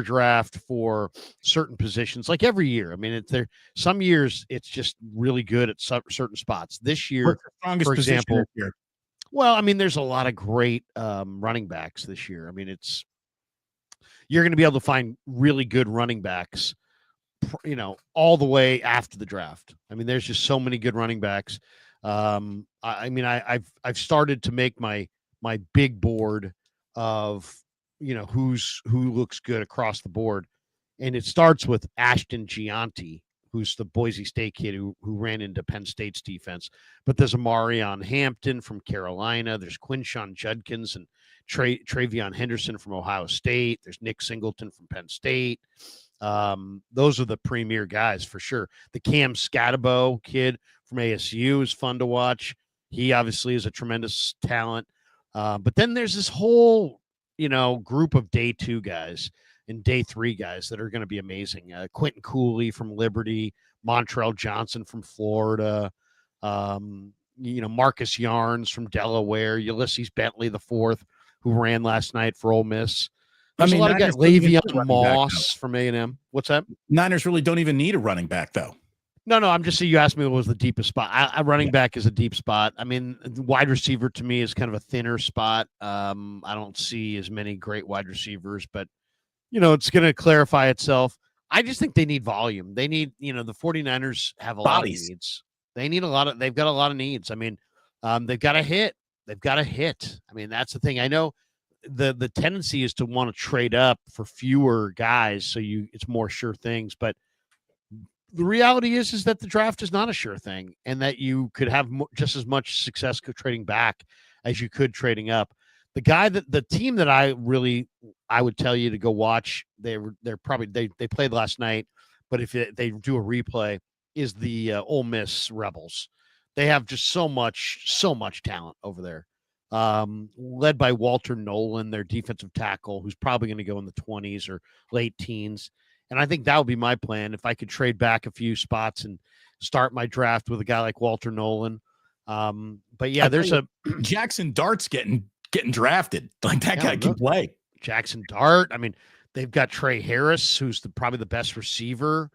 draft for certain positions. Like every year, I mean, some years it's just really good at certain spots. This year, for example, well, I mean, there's a lot of great running backs this year. I mean, you're going to be able to find really good running backs, all the way after the draft. I mean, there's just so many good running backs. I've started to make my big board of who looks good across the board, and it starts with Ashton Gianti, who's the Boise State kid who ran into Penn State's defense. But there's Amarion Hampton from Carolina. There's Quinshon Judkins and Travion Henderson from Ohio State. There's Nick Singleton from Penn State. Those are the premier guys for sure. The Cam Scatabo kid from ASU is fun to watch. He obviously is a tremendous talent. But then there's this whole, group of day 2 guys and day 3 guys that are going to be amazing. Quentin Cooley from Liberty, Montrell Johnson from Florida. Marcus Yarns from Delaware, Ulysses Bentley the fourth, who ran last night for Ole Miss. There's a lot of guys. Le'Veon Moss from A&M. What's that? Niners really don't even need a running back, though. No, I'm just saying you asked me what was the deepest spot. Running back is a deep spot. I mean, wide receiver to me is kind of a thinner spot. I don't see as many great wide receivers, but, it's going to clarify itself. I just think they need volume. They need, the 49ers have a lot of needs. They've got a lot of needs. I mean, they've got to hit. I mean, that's the thing. I know the tendency is to want to trade up for fewer guys, so it's more sure things, but the reality is that the draft is not a sure thing, and that you could have just as much success trading back as you could trading up. The team that I would tell you to go watch, they played last night, but if they do a replay, is the Ole Miss Rebels. They have just so much talent over there, led by Walter Nolan, their defensive tackle, who's probably going to go in the 20s or late teens. And I think that would be my plan if I could trade back a few spots and start my draft with a guy like Walter Nolan. But yeah, there's Jackson Dart's getting drafted. Like that guy can play. Jackson Dart. I mean, they've got Trey Harris, who's probably the best receiver,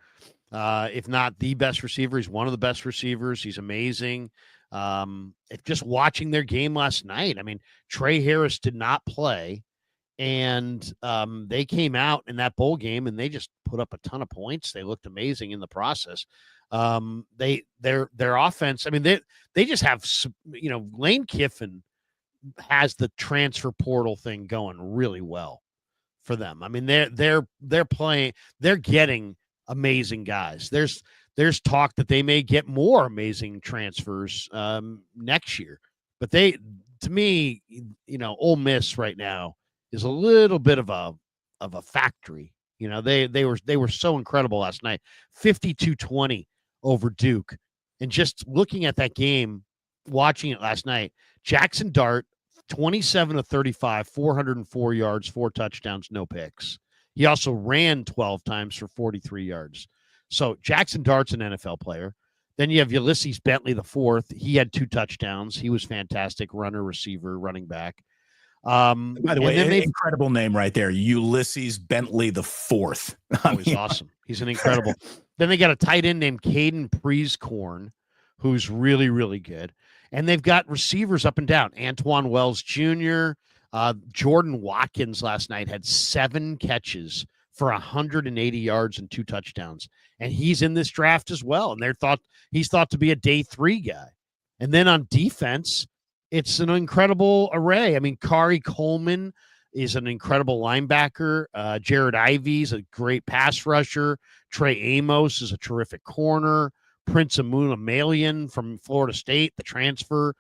if not the best receiver. He's one of the best receivers. He's amazing. Just watching their game last night, I mean, Trey Harris did not play. And they came out in that bowl game and they just put up a ton of points. They looked amazing in the process. Their offense, I mean, they just have, Lane Kiffin has the transfer portal thing going really well for them. I mean, they're playing, they're getting amazing guys. There's talk that they may get more amazing transfers next year. But to me, Ole Miss right now is a little bit of a factory. They were so incredible last night, 52-20 over Duke. And just looking at that game, watching it last night, Jackson Dart, 27 of 35, 404 yards, 4 touchdowns, no picks. He also ran 12 times for 43 yards. So Jackson Dart's an NFL player. Then you have Ulysses Bentley the fourth. He had 2 touchdowns. He was fantastic runner, receiver, running back. By the way, incredible name right there, Ulysses Bentley the fourth. He's awesome. He's an incredible. Then they got a tight end named Caden Prieskorn, who's really, really good. And they've got receivers up and down. Antoine Wells Jr., Jordan Watkins last night had 7 catches for 180 yards and 2 touchdowns. And he's in this draft as well. And he's thought to be a day 3 guy. And then on defense, it's an incredible array. I mean, Kari Coleman is an incredible linebacker. Jared Ivey's a great pass rusher. Trey Amos is a terrific corner. Prince Amunamalian from Florida State, the transfer.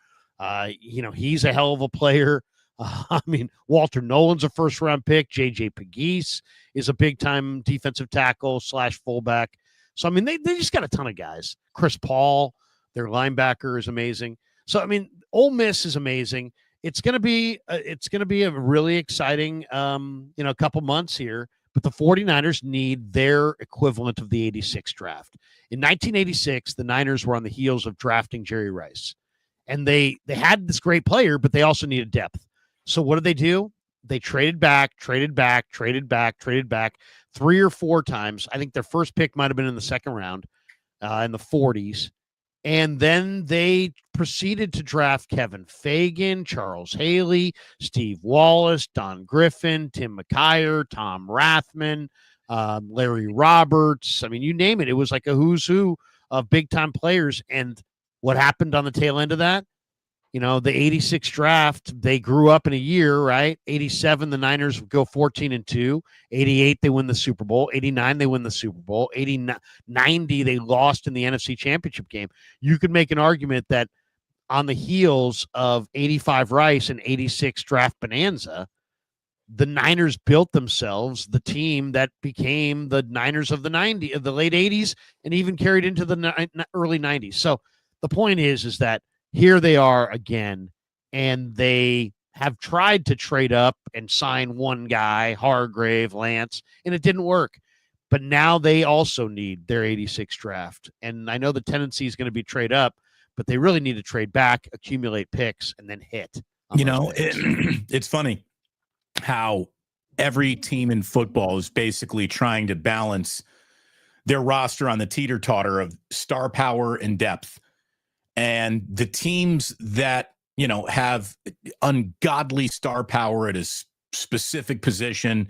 He's a hell of a player. I mean, Walter Nolan's a first-round pick. J.J. Pegues is a big-time defensive tackle / fullback. So, I mean, they just got a ton of guys. Chris Paul, their linebacker, is amazing. So, I mean, Ole Miss is amazing. It's going to be a really exciting, couple months here. But the 49ers need their equivalent of the 86 draft. In 1986, the Niners were on the heels of drafting Jerry Rice. And they had this great player, but they also needed depth. So what did they do? They traded back 3 or 4 times. I think their first pick might have been in the second round in the 40s. And then they proceeded to draft Kevin Fagan, Charles Haley, Steve Wallace, Don Griffin, Tim McKyer, Tom Rathman, Larry Roberts. I mean, you name it. It was like a who's who of big-time players. And what happened on the tail end of that? The 86 draft, they grew up in a year, right? 87, the Niners go 14-2. 88, they win the Super Bowl. 89, they win the Super Bowl. 90, they lost in the NFC Championship game. You could make an argument that on the heels of 85 Rice and 86 draft bonanza, the Niners built themselves the team that became the Niners of the late 80s and even carried into the early 90s. So the point is that here they are again, and they have tried to trade up and sign one guy, Hargrave, Lance, and it didn't work. But now they also need their 86 draft. And I know the tendency is going to be trade up, but they really need to trade back, accumulate picks, and then hit. It's funny how every team in football is basically trying to balance their roster on the teeter-totter of star power and depth. And the teams that, have ungodly star power at a specific position,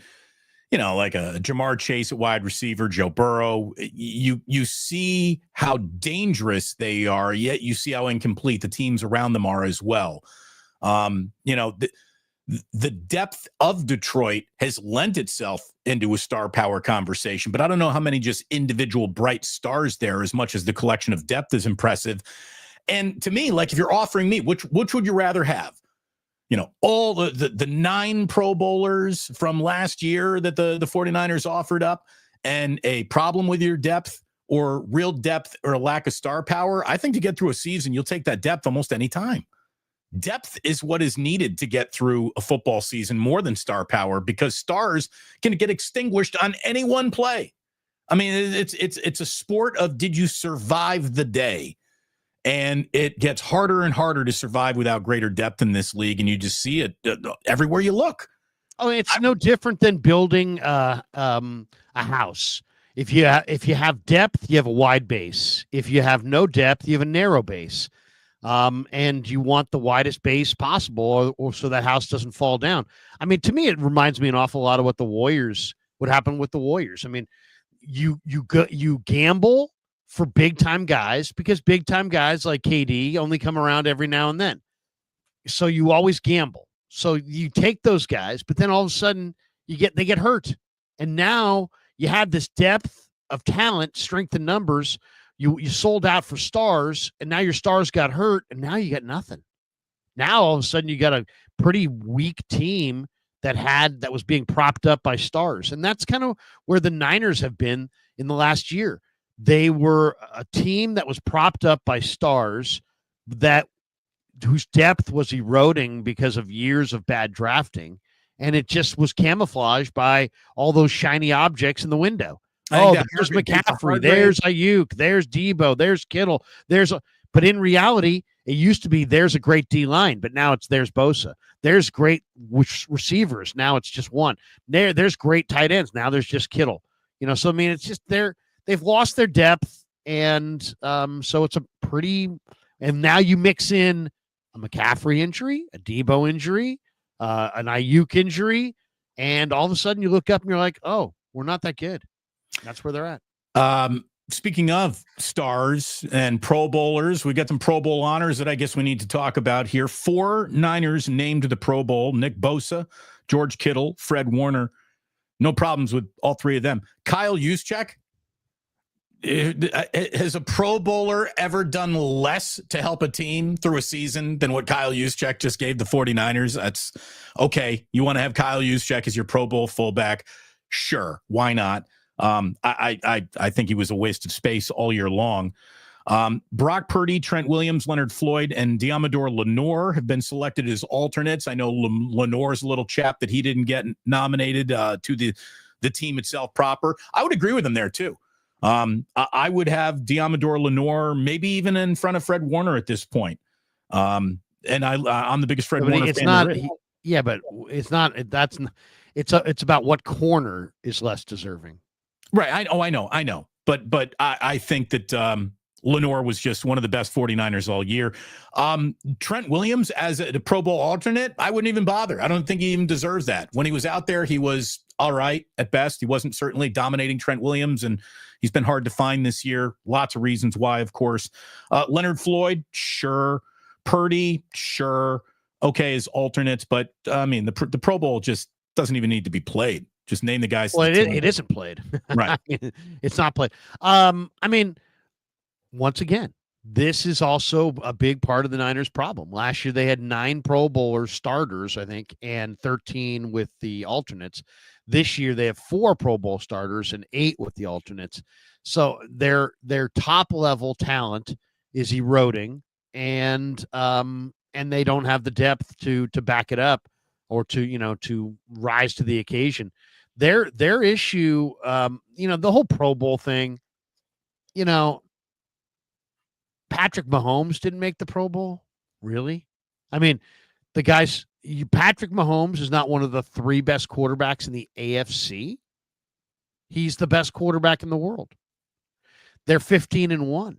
like a Jamar Chase at wide receiver, Joe Burrow, you see how dangerous they are, yet you see how incomplete the teams around them are as well. The depth of Detroit has lent itself into a star power conversation, but I don't know how many just individual bright stars there as much as the collection of depth is impressive. And to me, like if you're offering me, which would you rather have? All the 9 Pro Bowlers from last year that the 49ers offered up and a problem with your depth or real depth or a lack of star power. I think to get through a season, you'll take that depth almost any time. Depth is what is needed to get through a football season more than star power, because stars can get extinguished on any one play. I mean, it's a sport of did you survive the day? And it gets harder and harder to survive without greater depth in this league, and you just see it everywhere you look. Oh, it's no different than building a house. If you have depth, you have a wide base. If you have no depth, you have a narrow base. And you want the widest base possible, or so that house doesn't fall down. I mean, to me, it reminds me an awful lot of what happened with the Warriors. I mean, you gamble for big time guys because big time guys like KD only come around every now and then. So you always gamble. So you take those guys, but then all of a sudden they get hurt. And now you have this depth of talent, strength in numbers. You sold out for stars, and now your stars got hurt, and now you got nothing. Now all of a sudden you got a pretty weak team that was being propped up by stars. And that's kind of where the Niners have been in the last year. They were a team that was propped up by stars whose depth was eroding because of years of bad drafting, and it just was camouflaged by all those shiny objects in the window. There's McCaffrey, there's Ayuk, there's Debo, there's Kittle, but in reality, it used to be there's a great D line, but now there's Bosa. There's great receivers, now it's just one. There's great tight ends, now there's just Kittle. So I mean, it's just they've lost their depth, and so it's and now you mix in a McCaffrey injury, a Debo injury, an Ayuk injury, and all of a sudden you look up and you're like, oh, we're not that good. That's where they're at. Speaking of stars and Pro Bowlers, we got some Pro Bowl honors that I guess we need to talk about here. 4 Niners named to the Pro Bowl: Nick Bosa, George Kittle, Fred Warner. No problems with all 3 of them. Kyle Juszczyk. Has a Pro Bowler ever done less to help a team through a season than what Kyle Juszczyk just gave the 49ers? That's okay. You want to have Kyle Juszczyk as your Pro Bowl fullback? Sure. Why not? I think he was a waste of space all year long. Brock Purdy, Trent Williams, Leonard Floyd, and Diamador Lenore have been selected as alternates. I know Lenore's a little chap that he didn't get nominated to the team itself proper. I would agree with him there too. I would have Diamador Lenore maybe even in front of Fred Warner at this point. And I'm the biggest Fred Warner fan. But it's not. It's about what corner is less deserving. Right. I know. But I think that Lenore was just one of the best 49ers all year. Trent Williams as a Pro Bowl alternate, I wouldn't even bother. I don't think he even deserves that. When he was out there, he was all right at best. He wasn't certainly dominating Trent Williams, and he's been hard to find this year. Lots of reasons why, of course. Leonard Floyd, sure. Purdy, sure. Okay, as alternates, but I mean, the Pro Bowl just doesn't even need to be played. Just name the guys. Well, it isn't played. Right. It's not played. I mean, once again, this is also a big part of the Niners' problem. Last year, they had 9 Pro Bowler starters, I think, and 13 with the alternates. This year, they have 4 Pro Bowl starters and 8 with the alternates. So their top level talent is eroding, and they don't have the depth to back it up or to rise to the occasion. Their issue, the whole Pro Bowl thing, Patrick Mahomes didn't make the Pro Bowl? Really? I mean, Patrick Mahomes is not one of the 3 best quarterbacks in the AFC. He's the best quarterback in the world. They're 15-1.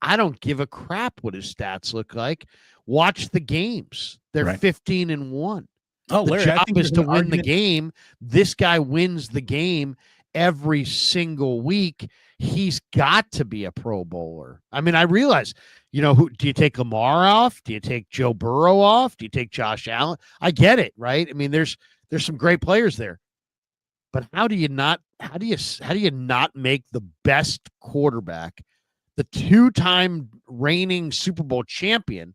I don't give a crap what his stats look like. Watch the games. They're 15-1. Oh, the Larry, job is to win the game. This guy wins the game every single week. He's got to be a Pro Bowler. I mean, I realize, who do you take Lamar off? Do you take Joe Burrow off? Do you take Josh Allen? I get it, right? I mean, there's some great players there. But how do you not make the best quarterback, the 2-time reigning Super Bowl champion,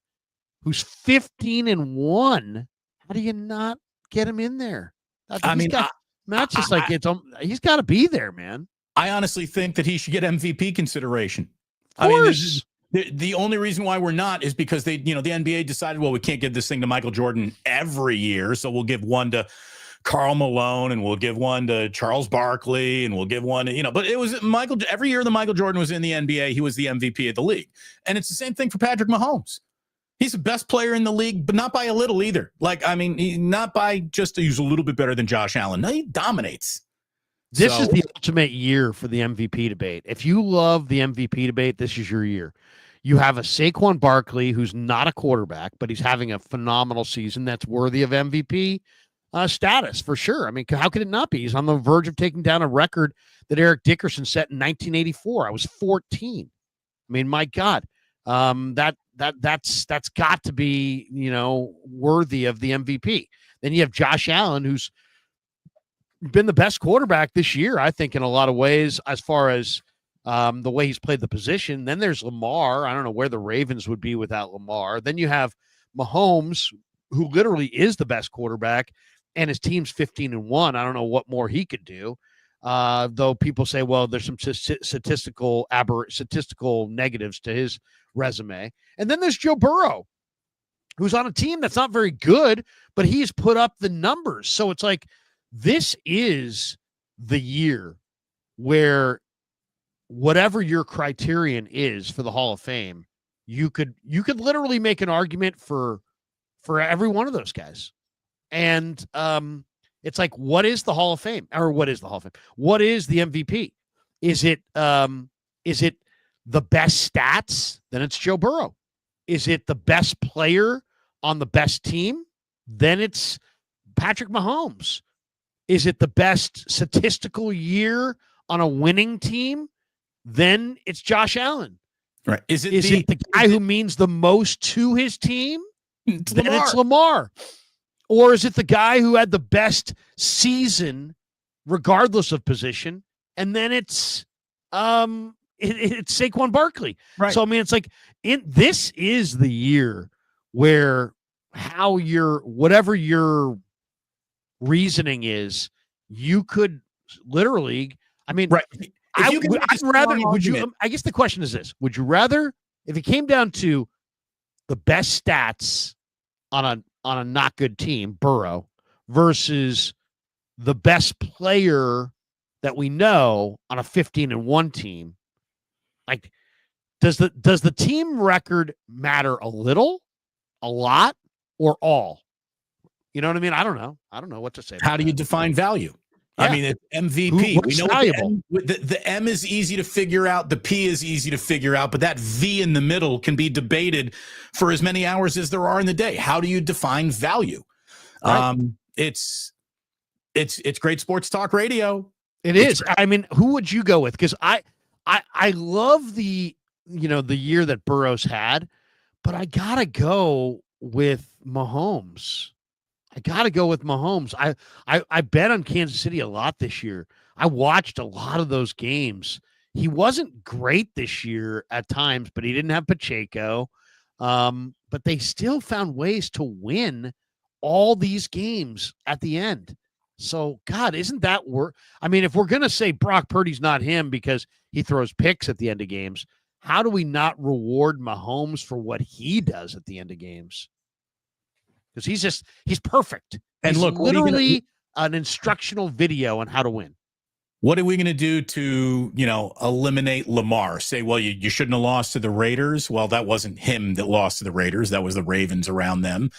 who's 15-1? How do you not get him in there? He's got to be there, man. I honestly think that he should get MVP consideration. Of course. I mean, the only reason why we're not is because the NBA decided, well, we can't give this thing to Michael Jordan every year, so we'll give one to Karl Malone, and we'll give one to Charles Barkley, and we'll give one to, but it was every year that Michael Jordan was in the NBA, he was the MVP of the league. And it's the same thing for Patrick Mahomes. He's the best player in the league, but not by a little either. Not by just he's a little bit better than Josh Allen. No, he dominates. This is the ultimate year for the MVP debate. If you love the MVP debate, this is your year. You have a Saquon Barkley who's not a quarterback, but he's having a phenomenal season that's worthy of MVP status for sure. I mean, how could it not be? He's on the verge of taking down a record that Eric Dickerson set in 1984. I was 14. I mean, my God, that's got to be, worthy of the MVP. Then you have Josh Allen, who's been the best quarterback this year, I think, in a lot of ways, as far as the way he's played the position. Then there's Lamar. I don't know where the Ravens would be without Lamar. Then you have Mahomes, who literally is the best quarterback, and his team's 15-1. I don't know what more he could do. Though people say, well, there's some statistical negatives to his resume. And then there's Joe Burrow, who's on a team that's not very good, but he's put up the numbers. So it's like, this is the year where whatever your criterion is for the Hall of Fame, you could literally make an argument for every one of those guys. And it's like, what is the Hall of Fame? Or what is the Hall of Fame? What is the MVP? Is it the best stats? Then it's Joe Burrow. Is it the best player on the best team? Then it's Patrick Mahomes. Is it the best statistical year on a winning team? Then it's Josh Allen. Right. Is it the guy who means the most to his team? Then it's Lamar. Or is it the guy who had the best season, regardless of position? And then it's Saquon Barkley. Right. So I mean, it's like this is the year where whatever your reasoning is, you could literally. I mean, right. I guess the question is this: would you rather, if it came down to the best stats on a not good team, Burrow, versus the best player that we know on a 15-1 team, like, does the team record matter a little, a lot, or all? You know what I mean? I don't know what to say. How do you define value? Yeah. I mean, it's MVP. We know the M is easy to figure out. The P is easy to figure out, but that V in the middle can be debated for as many hours as there are in the day. How do you define value? Right. It's great sports talk radio. It is. I mean, who would you go with? Because I love the year that Burrow's had, but I gotta go with Mahomes. I bet on Kansas City a lot this year. I watched a lot of those games. He wasn't great this year at times, but he didn't have Pacheco. But they still found ways to win all these games at the end. So, God, isn't that work? I mean, if we're going to say Brock Purdy's not him because he throws picks at the end of games, how do we not reward Mahomes for what he does at the end of games? Because he's perfect. And he's look, literally an instructional video on how to win. What are we going to do to, eliminate Lamar? Say, well, you shouldn't have lost to the Raiders. Well, that wasn't him that lost to the Raiders. That was the Ravens around them.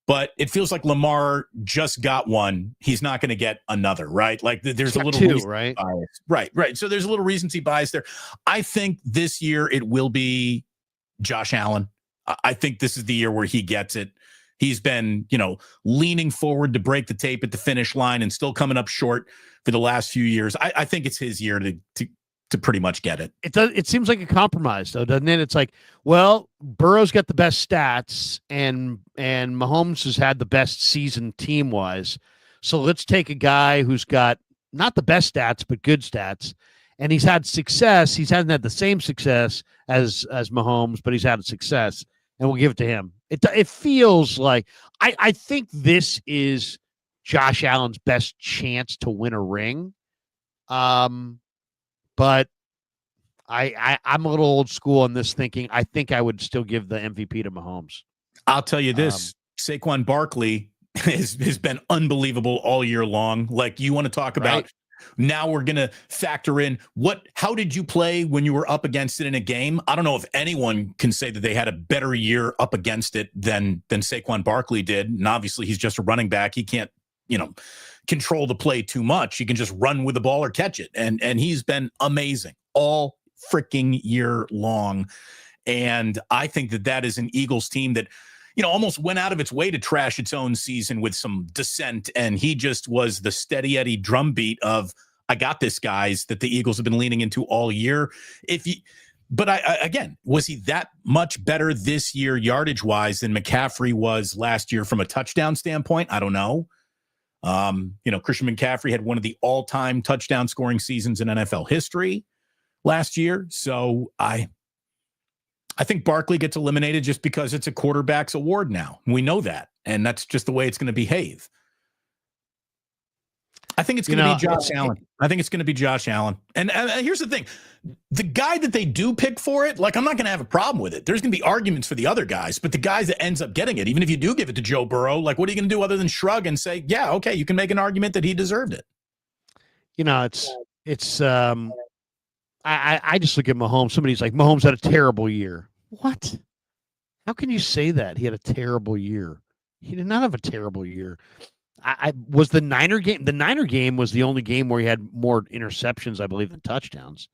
But it feels like Lamar just got one. He's not going to get another, right? Like there's a little two, right? Bias. Right. So there's a little recency bias there. I think this year it will be Josh Allen. I think this is the year where he gets it. He's been, leaning forward to break the tape at the finish line and still coming up short for the last few years. I think it's his year to pretty much get it. It seems like a compromise, though, doesn't it? It's like, well, Burrow's got the best stats, and Mahomes has had the best season team-wise. So let's take a guy who's got not the best stats, but good stats, and he's had success. He hasn't had the same success as Mahomes, but he's had success, and we'll give it to him. It feels like I think this is Josh Allen's best chance to win a ring. But I'm a little old school on this thinking. I think I would still give the MVP to Mahomes. I'll tell you this, Saquon Barkley has been unbelievable all year long. Like, you want to talk about, right? Now we're going to factor in how did you play when you were up against it in a game? I don't know if anyone can say that they had a better year up against it than Saquon Barkley did. And obviously he's just a running back. He can't, control the play too much. He can just run with the ball or catch it. And he's been amazing all freaking year long. And I think that is an Eagles team that, almost went out of its way to trash its own season with some dissent. And he just was the steady Eddie drumbeat of, I got this, guys, that the Eagles have been leaning into all year. But again, was he that much better this year yardage wise than McCaffrey was last year from a touchdown standpoint? I don't know. Christian McCaffrey had one of the all-time touchdown scoring seasons in NFL history last year. So I think Barkley gets eliminated just because it's a quarterback's award now. We know that, and that's just the way it's going to behave. I think it's going to be Josh Allen. I think it's going to be Josh Allen. And here's the thing. The guy that they do pick for it, like, I'm not going to have a problem with it. There's going to be arguments for the other guys, but the guys that ends up getting it, even if you do give it to Joe Burrow, like, what are you going to do other than shrug and say, yeah, okay, you can make an argument that he deserved it. I just look at Mahomes. Somebody's like, Mahomes had a terrible year. What? How can you say that? He had a terrible year. He did not have a terrible year. I was the Niner game. The Niner game was the only game where he had more interceptions, I believe, than touchdowns.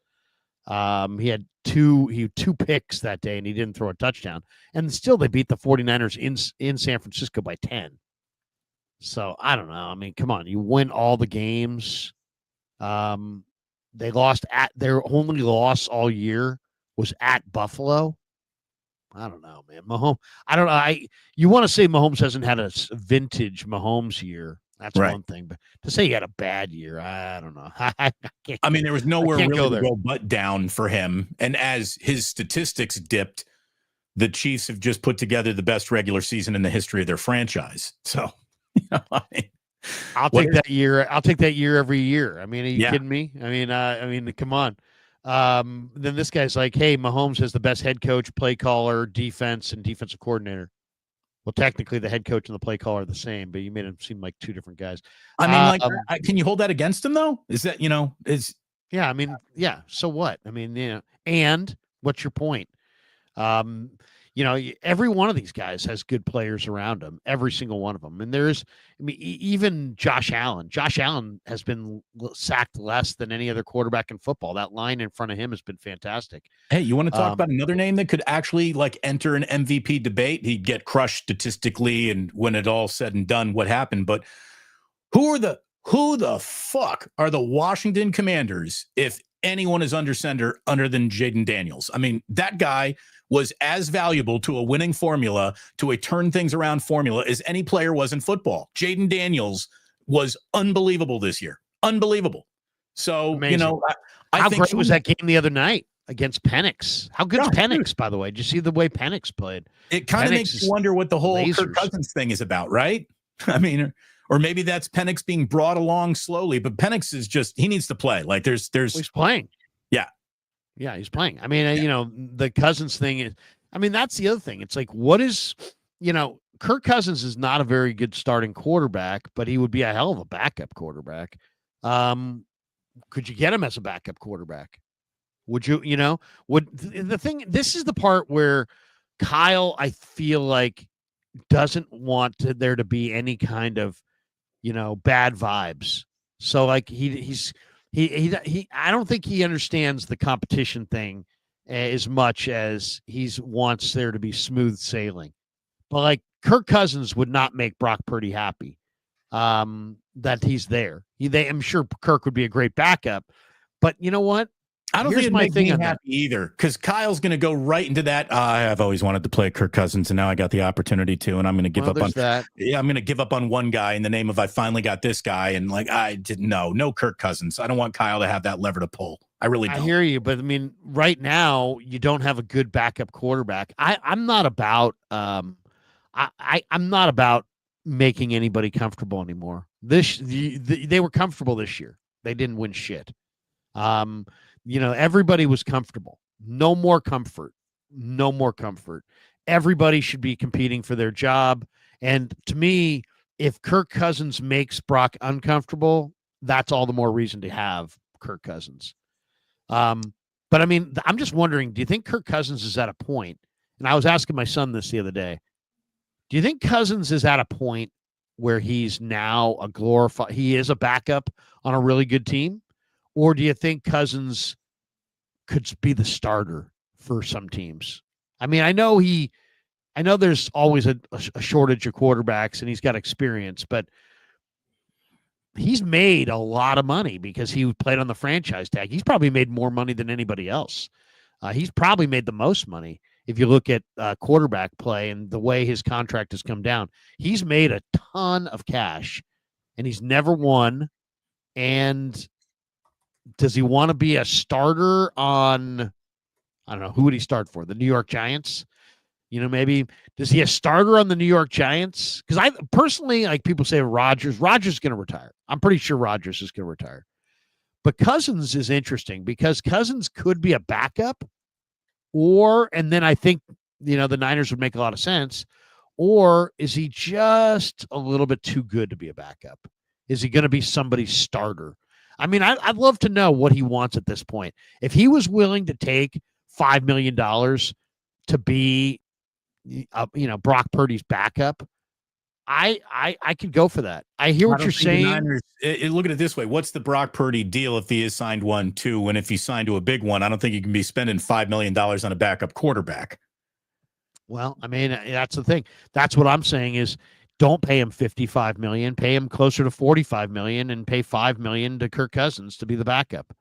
He had two picks that day, and he didn't throw a touchdown. And still, they beat the 49ers in San Francisco by 10. So I don't know. I mean, come on, you win all the games. They lost their only loss all year was at Buffalo. I don't know, man. Mahomes. I don't know. You want to say Mahomes hasn't had a vintage Mahomes year. That's right. One thing, but to say he had a bad year, I don't know. I mean, there was nowhere really to go but down for him. And as his statistics dipped, the Chiefs have just put together the best regular season in the history of their franchise. So, I'll take that year. I'll take that year every year. I mean, are you kidding me? I mean, come on. Then this guy's like, hey, Mahomes has the best head coach, play caller, defense, and defensive coordinator. Well, technically, the head coach and the play caller are the same, but you made them seem like two different guys. I mean, can you hold that against him, though? Is that, Yeah, I mean, yeah. So what? I mean, and what's your point? Every one of these guys has good players around him, every single one of them. And even Josh Allen. Josh Allen has been sacked less than any other quarterback in football. That line in front of him has been fantastic. Hey, you want to talk about another name that could actually enter an MVP debate? He'd get crushed statistically, and when it all said and done, what happened? But who the fuck are the Washington Commanders if anyone is under center than Jaden Daniels? I mean, that guy was as valuable to a winning formula, to a turn things around formula, as any player was in football. Jaden Daniels was unbelievable this year. Unbelievable. So, amazing. How great was that game the other night against Penix? How good's Penix, by the way? Did you see the way Penix played? It kind of makes you wonder what the whole Kirk Cousins thing is about, right? I mean, or maybe that's Penix being brought along slowly, but Penix is he needs to play. Like there's he's playing. Yeah. Yeah, he's playing. I mean, the Cousins thing is, that's the other thing. It's like, Kirk Cousins is not a very good starting quarterback, but he would be a hell of a backup quarterback. Could you get him as a backup quarterback? Would you, would the thing, this is the part where Kyle, I feel like, doesn't want there to be any kind of, bad vibes. So like I don't think he understands the competition thing as much as he wants there to be smooth sailing. But like Kirk Cousins would not make Brock Purdy happy that he's there. I'm sure Kirk would be a great backup, but you know what? I don't think it'd make me happy either, because Kyle's going to go right into that. I've always wanted to play Kirk Cousins, and now I got the opportunity to, and I'm going to give up on that. Yeah, I'm going to give up on one guy in the name of I finally got this guy, and like I didn't know, no Kirk Cousins. I don't want Kyle to have that lever to pull. I really don't. I hear you, but I mean, right now you don't have a good backup quarterback. I'm not about I'm not about making anybody comfortable anymore. They were comfortable this year. They didn't win shit. Everybody was comfortable. No more comfort. No more comfort. Everybody should be competing for their job. And to me, if Kirk Cousins makes Brock uncomfortable, that's all the more reason to have Kirk Cousins. But I mean, I'm just wondering, do you think Kirk Cousins is at a point? And I was asking my son this the other day. Do you think Cousins is at a point where he's now he is a backup on a really good team? Or do you think Cousins could be the starter for some teams? I mean, I know there's always a shortage of quarterbacks and he's got experience, but he's made a lot of money because he played on the franchise tag. He's probably made more money than anybody else. He's probably made the most money. If you look at quarterback play and the way his contract has come down, he's made a ton of cash and he's never won. And does he want to be a starter on, I don't know, who would he start for? The New York Giants? Maybe does he a starter on the New York Giants? Because I personally, like people say, Rodgers is going to retire. I'm pretty sure Rodgers is going to retire. But Cousins is interesting because Cousins could be a backup, and then I think, the Niners would make a lot of sense. Or is he just a little bit too good to be a backup? Is he going to be somebody's starter? I mean, I'd love to know what he wants at this point. If he was willing to take $5 million to be, Brock Purdy's backup, I could go for that. I hear what you're saying. Look at it this way. What's the Brock Purdy deal if he is signed 1-2? And if he's signed to a big one, I don't think you can be spending $5 million on a backup quarterback. Well, I mean, that's the thing. That's what I'm saying is, don't pay him $55 million. Pay him closer to $45 million and pay $5 million to Kirk Cousins to be the backup.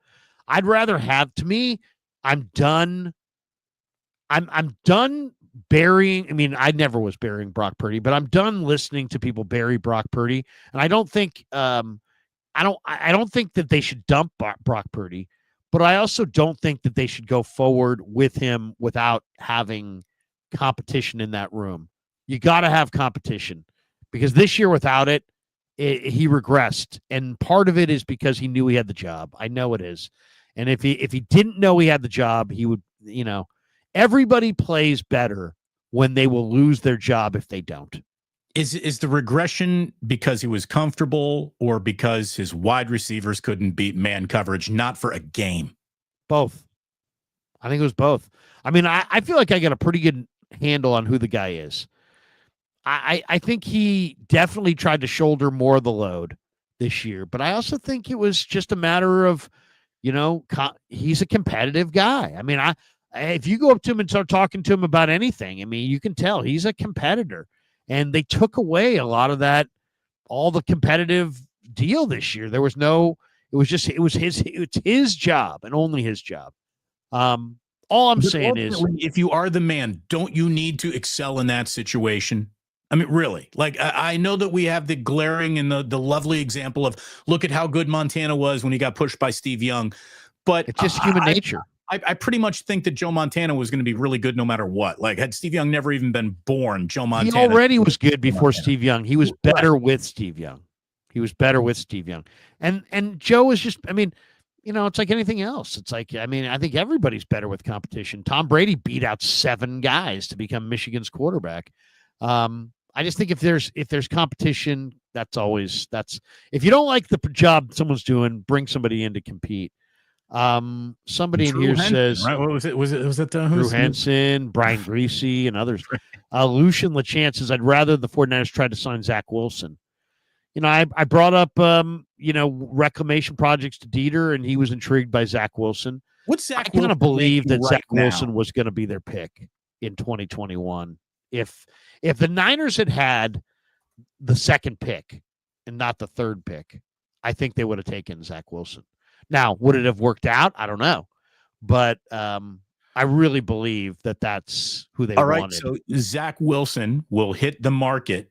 I'd rather have. To me, I'm done. I'm done burying. I mean, I never was burying Brock Purdy, but I'm done listening to people bury Brock Purdy. And I don't think. I don't think that they should dump Brock Purdy, but I also don't think that they should go forward with him without having competition in that room. You got to have competition. Because this year without it, he regressed. And part of it is because he knew he had the job. I know it is. And if he didn't know he had the job, he would, everybody plays better when they will lose their job if they don't. Is the regression because he was comfortable or because his wide receivers couldn't beat man coverage, not for a game? Both. I think it was both. I mean, I feel like I got a pretty good handle on who the guy is. I think he definitely tried to shoulder more of the load this year, but I also think it was just a matter of, he's a competitive guy. I mean, if you go up to him and start talking to him about anything, I mean, you can tell he's a competitor, and they took away a lot of that, all the competitive deal this year. There was it's his job and only his job. All I'm saying is, if you are the man, don't you need to excel in that situation? I mean, really, like I know that we have the glaring and the lovely example of look at how good Montana was when he got pushed by Steve Young, but it's just human nature. I pretty much think that Joe Montana was going to be really good no matter what. Like had Steve Young never even been born, Joe Montana. He already was good before Steve Young. He was better with Steve Young. And Joe is just, I mean, it's like anything else. It's like, I mean, I think everybody's better with competition. Tom Brady beat out 7 guys to become Michigan's quarterback. I just think if there's competition, that's if you don't like the job someone's doing, bring somebody in to compete. Somebody in here says, right? What was it? Was it Drew Henson, Brian Greasy, and others. Lucian LaChance says, I'd rather the 49ers try to sign Zach Wilson. I brought up, reclamation projects to Dieter, and he was intrigued by Zach Wilson. What's Zach? I kind of believe that Zach now? Wilson was going to be their pick in 2021. If the Niners had the second pick and not the third pick, I think they would have taken Zach Wilson. Now, would it have worked out? I don't know. But I really believe that that's who they wanted. All right, so Zach Wilson will hit the market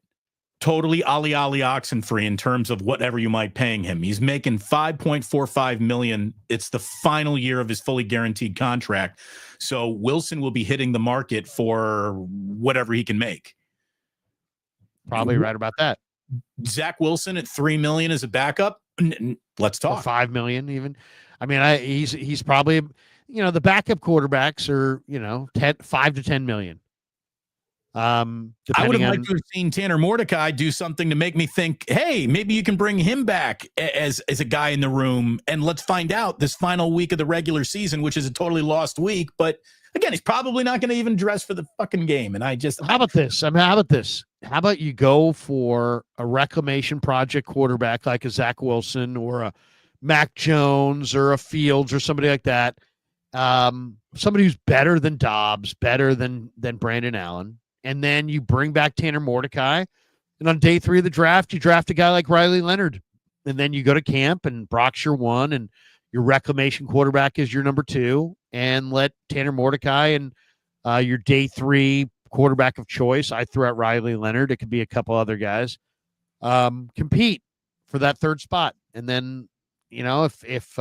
totally Ali Oxenfree in terms of whatever you might paying him. He's making $5.45 million. It's the final year of his fully guaranteed contract. So Wilson will be hitting the market for whatever he can make. Probably right about that. Zach Wilson at $3 million as a backup. Let's talk. Or $5 million even. I mean, he's probably, the backup quarterbacks are, 5 to 10 million. I would have liked to have seen Tanner Mordecai do something to make me think, hey, maybe you can bring him back as a guy in the room, and let's find out this final week of the regular season, which is a totally lost week. But again, he's probably not going to even dress for the fucking game. And how about this? How about you go for a reclamation project quarterback like a Zach Wilson or a Mac Jones or a Fields or somebody like that? Somebody who's better than Dobbs, better than Brandon Allen. And then you bring back Tanner Mordecai. And on day 3 of the draft, you draft a guy like Riley Leonard. And then you go to camp and Brock's your 1 and your reclamation quarterback is your number 2. And let Tanner Mordecai and your day 3 quarterback of choice, I threw out Riley Leonard. It could be a couple other guys, compete for that third spot. And then, if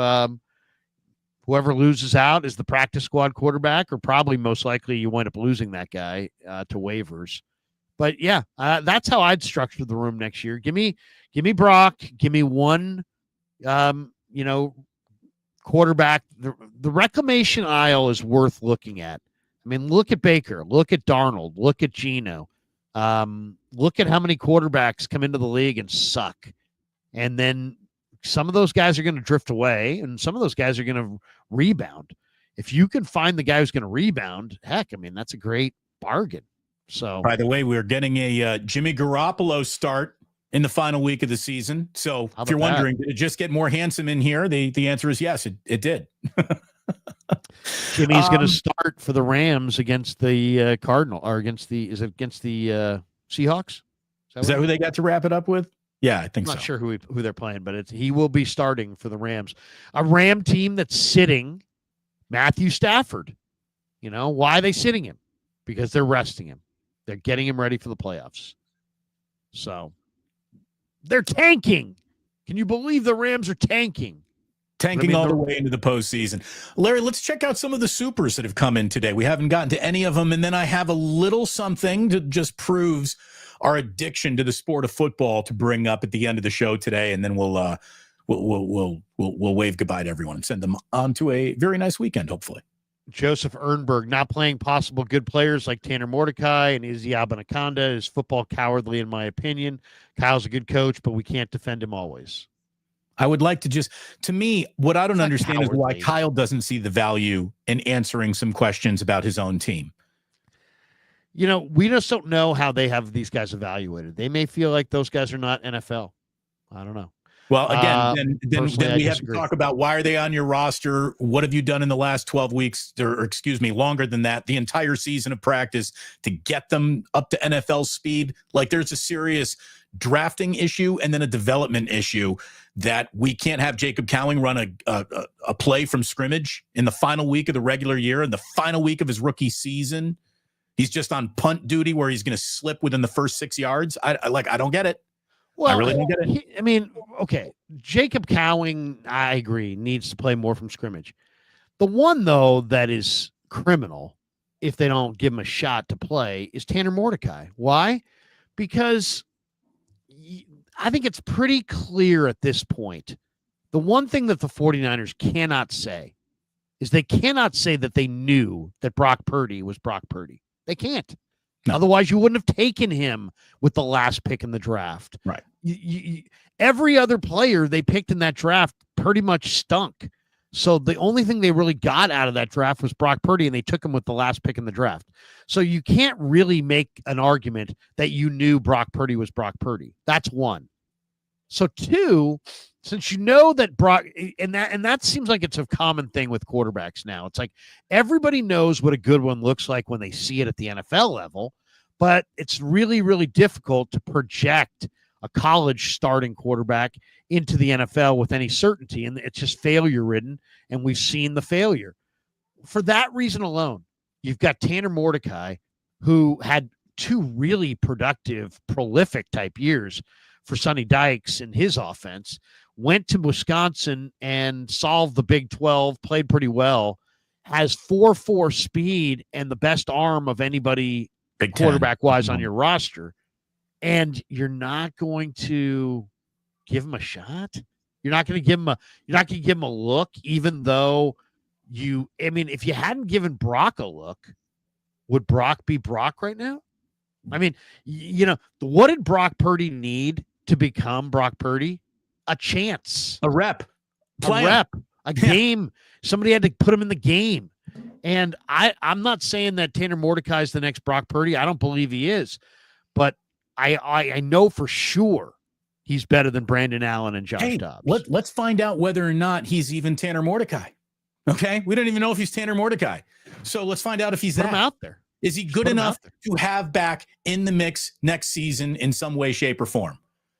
whoever loses out is the practice squad quarterback, or probably most likely you wind up losing that guy to waivers. But yeah, that's how I'd structure the room next year. Give me Brock. Give me one, quarterback. The reclamation aisle is worth looking at. I mean, look at Baker. Look at Darnold. Look at Geno. Look at how many quarterbacks come into the league and suck. And then some of those guys are going to drift away, and some of those guys are going to rebound. If you can find the guy who's going to rebound, heck, I mean, that's a great bargain. So, by the way, we're getting a Jimmy Garoppolo start in the final week of the season. So if you're wondering, did it just get more handsome in here? The answer is yes, it did. Jimmy's going to start for the Rams against the Cardinal, or against the Seahawks? Is that who they got to wrap it up with? Yeah, I think so. I'm not sure who they're playing, but he will be starting for the Rams. A Ram team that's sitting Matthew Stafford. Why are they sitting him? Because they're resting him. They're getting him ready for the playoffs. So they're tanking. Can you believe the Rams are tanking? Tanking all the way into the postseason. Larry, let's check out some of the supers that have come in today. We haven't gotten to any of them, and then I have a little something that just proves our addiction to the sport of football to bring up at the end of the show today, and then we'll wave goodbye to everyone and send them on to a very nice weekend, hopefully. Joseph Ernberg, not playing possible good players like Tanner Mordecai and Izzy Abanaconda is football cowardly, in my opinion. Kyle's a good coach, but we can't defend him always. I would like to me, what I don't understand is why Kyle doesn't see the value in answering some questions about his own team. We just don't know how they have these guys evaluated. They may feel like those guys are not NFL. I don't know. Well, again, then we have to talk about why are they on your roster? What have you done in the last 12 weeks, or excuse me, longer than that, the entire season of practice to get them up to NFL speed? Like, there's a serious drafting issue and then a development issue that we can't have Jacob Cowing run a play from scrimmage in the final week of the regular year and the final week of his rookie season. He's just on punt duty where he's going to slip within the first 6 yards. I don't get it. Well, I really don't get it. Okay. Jacob Cowing, I agree, needs to play more from scrimmage. The one, though, that is criminal, if they don't give him a shot to play, is Tanner Mordecai. Why? Because I think it's pretty clear at this point. The one thing that the 49ers cannot say is they cannot say that they knew that Brock Purdy was Brock Purdy. They can't. No. Otherwise, you wouldn't have taken him with the last pick in the draft. Right. Every other player they picked in that draft pretty much stunk. So the only thing they really got out of that draft was Brock Purdy, and they took him with the last pick in the draft. So you can't really make an argument that you knew Brock Purdy was Brock Purdy. That's one. So two, since you know that Brock, and that seems like it's a common thing with quarterbacks now. It's like everybody knows what a good one looks like when they see it at the NFL level, but it's really, really difficult to project a college starting quarterback into the NFL with any certainty. And it's just failure ridden. And we've seen the failure. For that reason alone, you've got Tanner Mordecai, who had two really productive, prolific type years for Sonny Dykes in his offense, went to Wisconsin and solved the Big 12, played pretty well, has 4.4 speed and the best arm of anybody quarterback-wise on your roster. And you're not going to give him a shot. You're not going to give him a look, even though if you hadn't given Brock a look, would Brock be Brock right now? I mean, what did Brock Purdy need to become Brock Purdy? A chance, a rep, a game. Somebody had to put him in the game. And I'm not saying that Tanner Mordecai is the next Brock Purdy. I don't believe he is, but I know for sure he's better than Brandon Allen and Josh Dobbs. Let's find out whether or not he's even Tanner Mordecai. Okay, we don't even know if he's Tanner Mordecai. So let's find out if he's Put him out there. Is he good enough to have back in the mix next season in some way, shape, or form?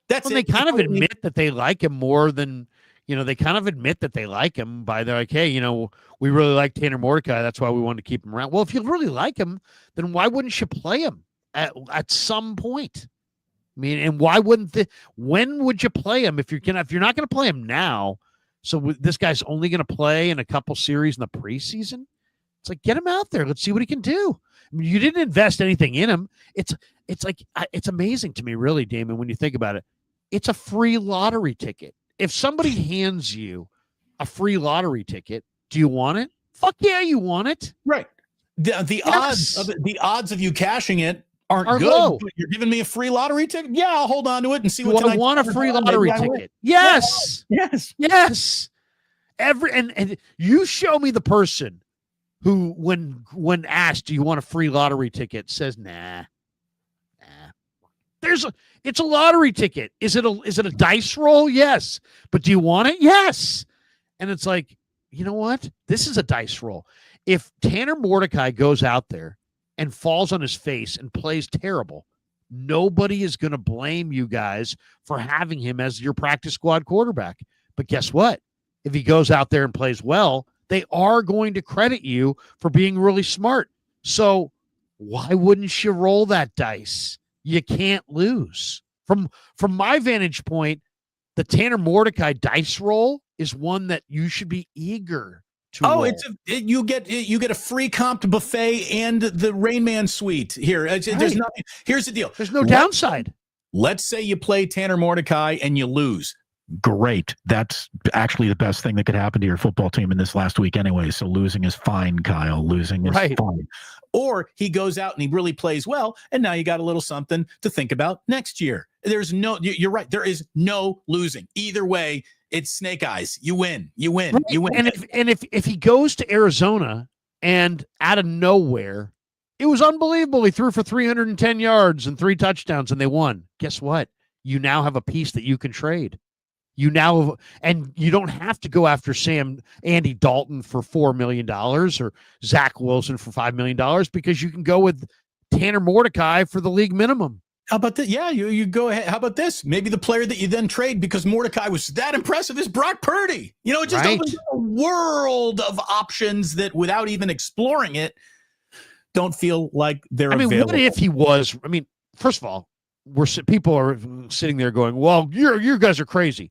They kind of admit that they like him more than, they kind of admit that they like him by they're like, hey, we really like Tanner Mordecai. That's why we wanted to keep him around. Well, if you really like him, then why wouldn't you play him at some point? I mean, and why wouldn't when would you play him if you're not going to play him now? So this guy's only going to play in a couple series in the preseason. It's like, get him out there. Let's see what he can do. I mean, you didn't invest anything in him. It's like, it's amazing to me, really, Damon, when you think about it. It's a free lottery ticket. If somebody hands you a free lottery ticket, do you want it? Fuck yeah, you want it. Right. The odds of you cashing it aren't good. Low. But you're giving me a free lottery ticket? Yeah, I'll hold on to it and see what I want. A free lottery ticket. Yes. And you show me the person who, when asked, do you want a free lottery ticket, says, nah. It's a lottery ticket. Is it a dice roll? Yes. But do you want it? Yes. And it's like, you know what? This is a dice roll. If Tanner Mordecai goes out there and falls on his face and plays terrible, nobody is going to blame you guys for having him as your practice squad quarterback. But guess what? If he goes out there and plays well, they are going to credit you for being really smart. So why wouldn't you roll that dice? You can't lose. From my vantage point, the Tanner Mordecai dice roll is one that you should be eager to roll. You get a free comp to buffet and the Rain Man suite here. There's nothing. Here's the deal. There's no downside. Let's say you play Tanner Mordecai and you lose. Great. That's actually the best thing that could happen to your football team in this last week anyway. So losing is fine, Kyle. Losing is fine. Or he goes out and he really plays well, and now you got a little something to think about next year. You're right. There is no losing. Either way, it's snake eyes. You win. Right. You win. And if he goes to Arizona and out of nowhere, it was unbelievable. He threw for 310 yards and 3 touchdowns, and they won. Guess what? You now have a piece that you can trade. And you don't have to go after Andy Dalton for $4 million or Zach Wilson for $5 million because you can go with Tanner Mordecai for the league minimum. How about that? Yeah, you go ahead. How about this? Maybe the player that you then trade because Mordecai was that impressive is Brock Purdy. It just opens up a world of options that without even exploring it, don't feel like they're available. What if he was? First of all, people are sitting there going, well, you guys are crazy.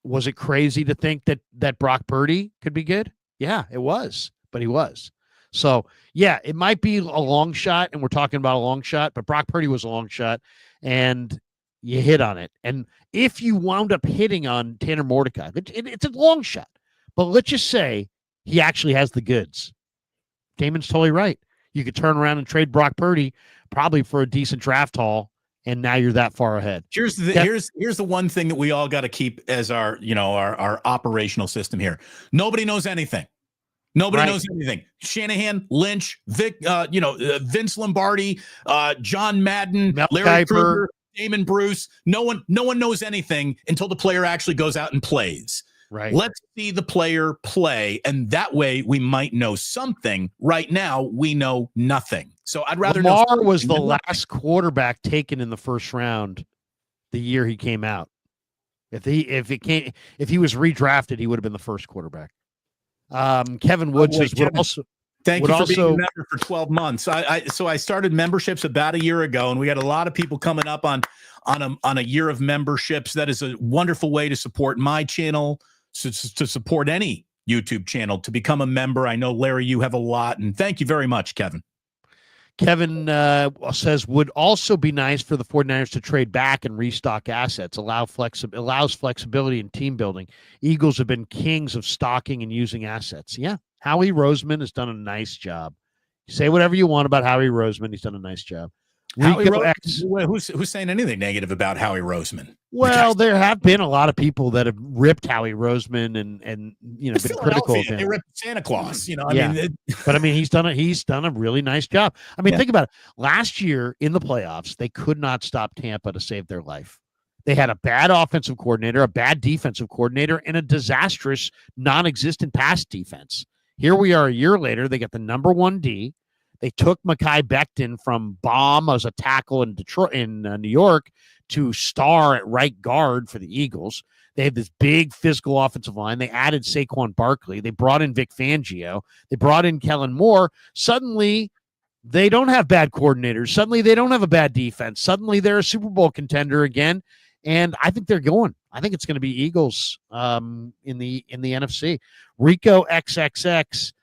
Was it crazy to think that Brock Purdy could be good? Yeah, it was, but he was. So yeah, it might be a long shot, and we're talking about a long shot, but Brock Purdy was a long shot, and you hit on it. And if you wound up hitting on Tanner Mordecai, it's a long shot, but let's just say he actually has the goods. Damon's totally right. You could turn around and trade Brock Purdy probably for a decent draft haul, and now you're that far ahead. Here's the one thing that we all got to keep as our operational system here. Nobody knows anything. Nobody knows anything. Shanahan, Lynch, Vince Lombardi, John Madden, Mel Larry Kiper. Krueger, Damon Bruce. No one knows anything until the player actually goes out and plays. Right. Let's see the player play, and that way we might know something. Right now, we know nothing. So I'd rather Lamar know was the last quarterback taken in the first round the year he came out. If he was redrafted, he would have been the first quarterback. Kevin Woods would also. Thank you for being a member for 12 months. So I started memberships about a year ago, and we got a lot of people coming up on a year of memberships. That is a wonderful way to support my channel, to support any YouTube channel, to become a member. I know, Larry, you have a lot, and thank you very much, Kevin. Kevin says, would also be nice for the 49ers to trade back and restock assets, allows flexibility in team building. Eagles have been kings of stocking and using assets. Yeah, Howie Roseman has done a nice job. Say whatever you want about Howie Roseman. He's done a nice job. Who's saying anything negative about Howie Roseman? Well, there have been a lot of people that have ripped Howie Roseman and been critical of him. They ripped Santa Claus, But I mean, he's done a really nice job. I mean, think about it. Last year in the playoffs, they could not stop Tampa to save their life. They had a bad offensive coordinator, a bad defensive coordinator, and a disastrous, non-existent pass defense. Here we are a year later. They got the number 1 D. They took Mekhi Becton from bomb as a tackle in New York to star at right guard for the Eagles. They have this big physical offensive line. They added Saquon Barkley. They brought in Vic Fangio. They brought in Kellen Moore. Suddenly, they don't have bad coordinators. Suddenly, they don't have a bad defense. Suddenly, they're a Super Bowl contender again. And I think they're going. I think it's going to be Eagles in the NFC. Rico XXX.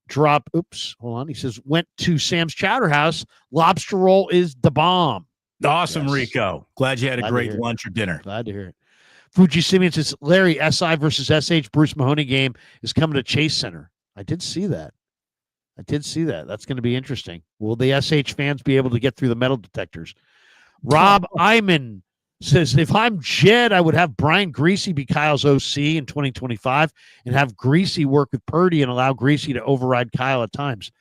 Drop. Oops. Hold on. He says, went to Sam's Chowder House. Lobster roll is the bomb. Awesome, yes. Rico. Glad you had a great lunch or dinner. Glad to hear it. Fuji Simeon says, Larry, SI versus SH Bruce Mahoney game is coming to Chase Center. I did see that. That's going to be interesting. Will the SH fans be able to get through the metal detectors? Rob Iman says, if I'm Jed, I would have Brian Greasy be Kyle's OC in 2025 and have Greasy work with Purdy and allow Greasy to override Kyle at times.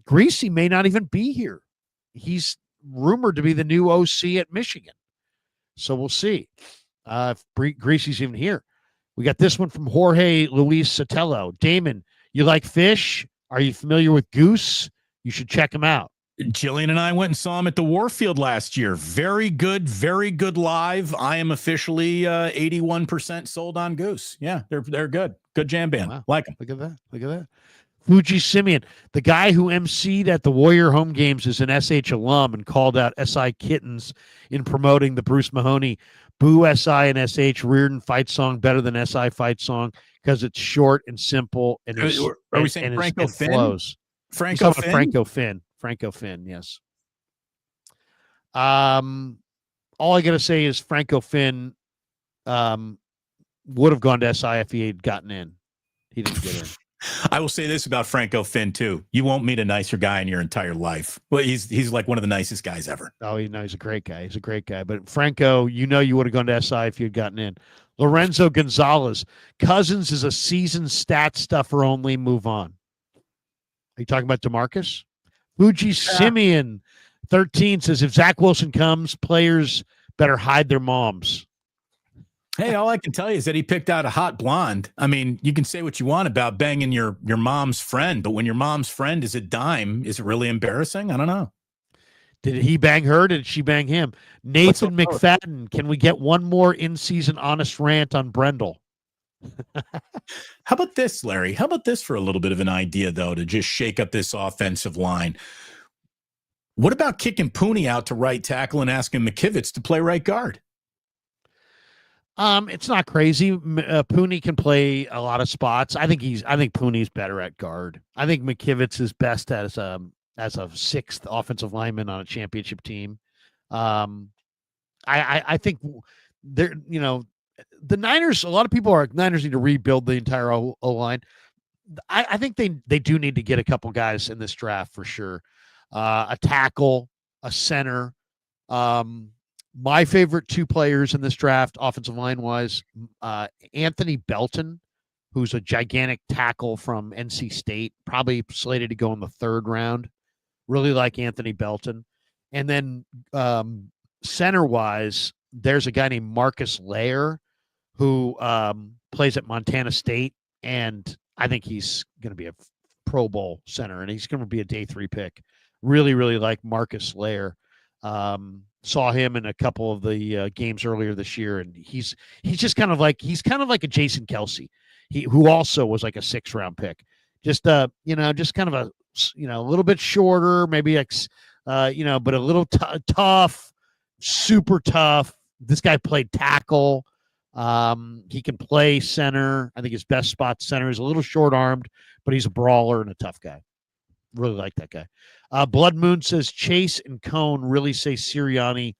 Greasy may not even be here. He's rumored to be the new OC at Michigan. So we'll see if Greasy's even here. We got this one from Jorge Luis Sotelo. Damon, you like fish? Are you familiar with goose? You should check him out. Jillian and I went and saw him at the Warfield last year. Very good live. I am officially 81% sold on Goose. Yeah, they're good. Good jam band. Wow. Like them. Look at that. Fuji Simeon, the guy who emceed at the Warrior home games, is an SH alum and called out SI Kittens in promoting the Bruce Mahoney Boo SI and SH Reardon fight song better than SI fight song because it's short and simple. And are we saying Franco Finn? Flows. Franco Finn? Franco Finn, yes. All I gotta say is Franco Finn would have gone to SI if he had gotten in. He didn't get in. I will say this about Franco Finn too. You won't meet a nicer guy in your entire life. Well, he's like one of the nicest guys ever. Oh, he's a great guy. He's a great guy. But Franco, you would have gone to SI if you had gotten in. Lorenzo Gonzalez, Cousins is a seasoned stat stuffer only. Move on. Are you talking about DeMarcus? Fuji Simeon 13 says, if Zach Wilson comes, players better hide their moms. Hey, all I can tell you is that he picked out a hot blonde. I mean, you can say what you want about banging your mom's friend, but when your mom's friend is a dime, is it really embarrassing? I don't know. Did he bang her? Did she bang him? Nathan McFadden, can we get one more in-season honest rant on Brendel? How about this, Larry? How about this for a little bit of an idea, though, to just shake up this offensive line? What about kicking Pooney out to right tackle and asking McKivitz to play right guard? It's not crazy. Pooney can play a lot of spots. I think Pooney's better at guard. I think McKivitz is best as a sixth offensive lineman on a championship team. I think they're, the Niners, a lot of people are Niners need to rebuild the entire O-line. I think they do need to get a couple guys in this draft for sure. A tackle, a center. My favorite two players in this draft, offensive line wise, Anthony Belton, who's a gigantic tackle from NC State, probably slated to go in the 3rd round. Really like Anthony Belton. And then center wise, there's a guy named Marcus Lair who plays at Montana State, and I think he's going to be a Pro Bowl center, and he's going to be a day 3 pick. Really, really like Marcus Lair. Saw him in a couple of the games earlier this year, and he's kind of like a Jason Kelsey, who also was like a 6th round pick. Just just kind of a a little bit shorter, maybe but a little tough, super tough. This guy played tackle. He can play center. I think his best spot center. He's a little short armed, but he's a brawler and a tough guy. Really like that guy. Blood Moon says Chase and Cone really say Sirianni.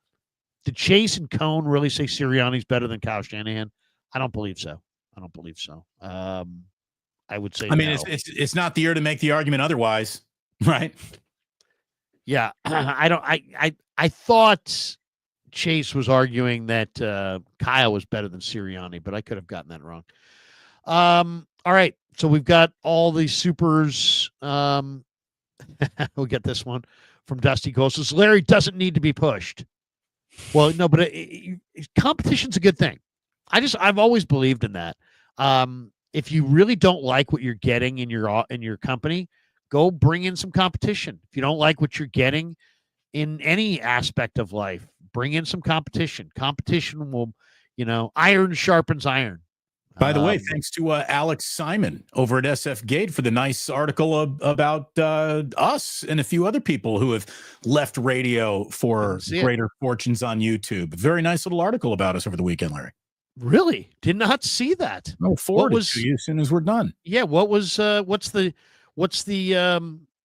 Did Chase and Cone really say Sirianni's better than Kyle Shanahan? I don't believe so. I would say. I mean, no. it's not the year to make the argument otherwise, right? Yeah, I thought Chase was arguing that Kyle was better than Sirianni, but I could have gotten that wrong. All right, so we've got all these supers. We'll get this one from Dusty Ghosts. Larry doesn't need to be pushed. Well, no, but competition's a good thing. I've always believed in that. If you really don't like what you're getting in your company, go bring in some competition. If you don't like what you're getting in any aspect of life, bring in some competition. Competition will, iron sharpens iron. By the way, thanks to Alex Simon over at SF Gate for the nice article about us and a few other people who have left radio for greater fortunes on YouTube. Very nice little article about us over the weekend, Larry. Really? Did not see that. I'll forward it to you as soon as we're done. Yeah. What's the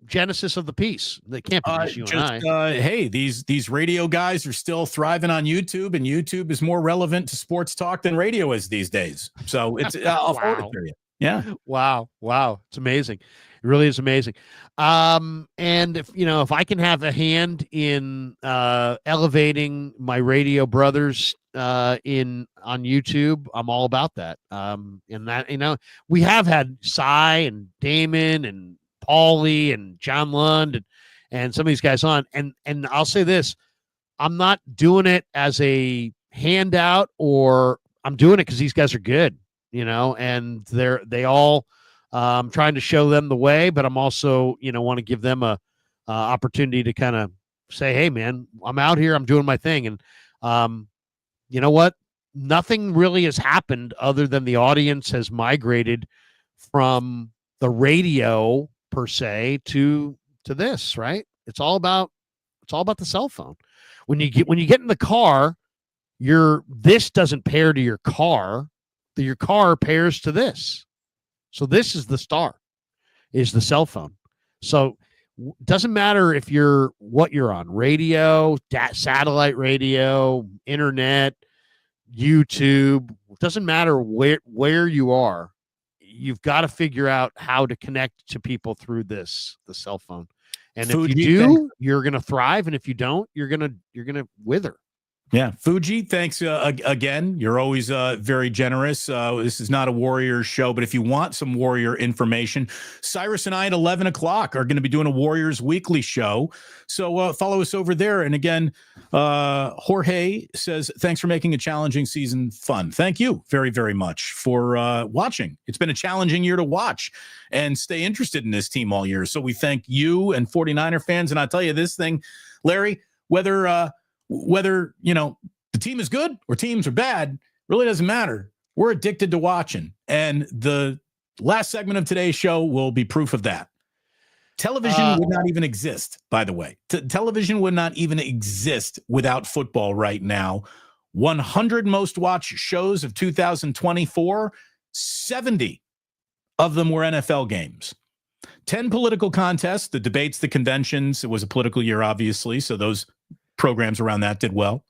genesis of the piece? That can't be just you and I. Hey, these radio guys are still thriving on YouTube, and YouTube is more relevant to sports talk than radio is these days. So it's I'll forward it to you. Yeah. Wow. It's amazing. It really is amazing. And if I can have a hand in elevating my radio brothers on YouTube, I'm all about that. And that, we have had Cy and Damon and Paulie and John Lund and some of these guys on. And I'll say this, I'm not doing it as a handout, or I'm doing it because these guys are good, and they all trying to show them the way, but I'm also, want to give them a opportunity to kind of say, hey man, I'm out here, I'm doing my thing. And you know what? Nothing really has happened other than the audience has migrated from the radio per se to this, right? It's all about the cell phone. When you get in the car, this doesn't pair to your car. Your car pairs to this. So this is the star, is the cell phone. So it doesn't matter if what you're on, radio, satellite radio, internet, YouTube. It doesn't matter where you are. You've got to figure out how to connect to people through the cell phone. And if you do, you're going to thrive. And if you don't, you're going to wither. Yeah. Fuji, thanks again. You're always very generous. This is not a Warriors show, but if you want some Warrior information, Cyrus and I at 11 o'clock are going to be doing a Warriors weekly show. So follow us over there. And again, Jorge says, thanks for making a challenging season fun. Thank you very, very much for watching. It's been a challenging year to watch and stay interested in this team all year. So we thank you and 49er fans. And I'll tell you this thing, Larry, whether the team is good or teams are bad, really doesn't matter. We're addicted to watching. And the last segment of today's show will be proof of that. Television would not even exist, by the way. Television would not even exist without football right now. 100 most watched shows of 2024, 70 of them were NFL games. 10 political contests, the debates, the conventions. It was a political year, obviously, so those programs around that did well.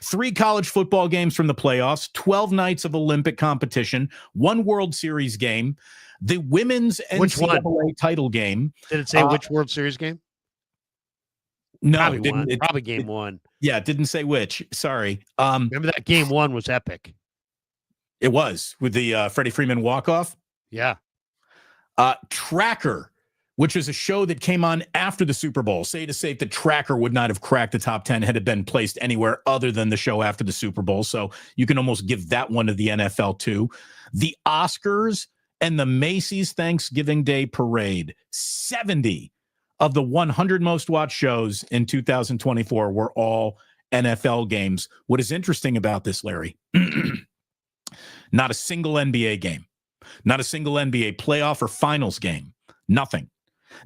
3 college football games from the playoffs, 12 nights of Olympic competition, 1 World Series game. The women's Which NCAA one? title game. Did it say which World Series game? No, Probably game one. Yeah, it didn't say which. Sorry. Remember that game one was epic. It was with the Freddie Freeman walk-off. Yeah. Tracker, which is a show that came on after the Super Bowl. Say to say that Tracker would not have cracked the top 10 had it been placed anywhere other than the show after the Super Bowl. So you can almost give that one to the NFL too. The Oscars and the Macy's Thanksgiving Day Parade. 70 of the 100 most watched shows in 2024 were all NFL games. What is interesting about this, Larry, not a single NBA game, not a single NBA playoff or finals game, nothing.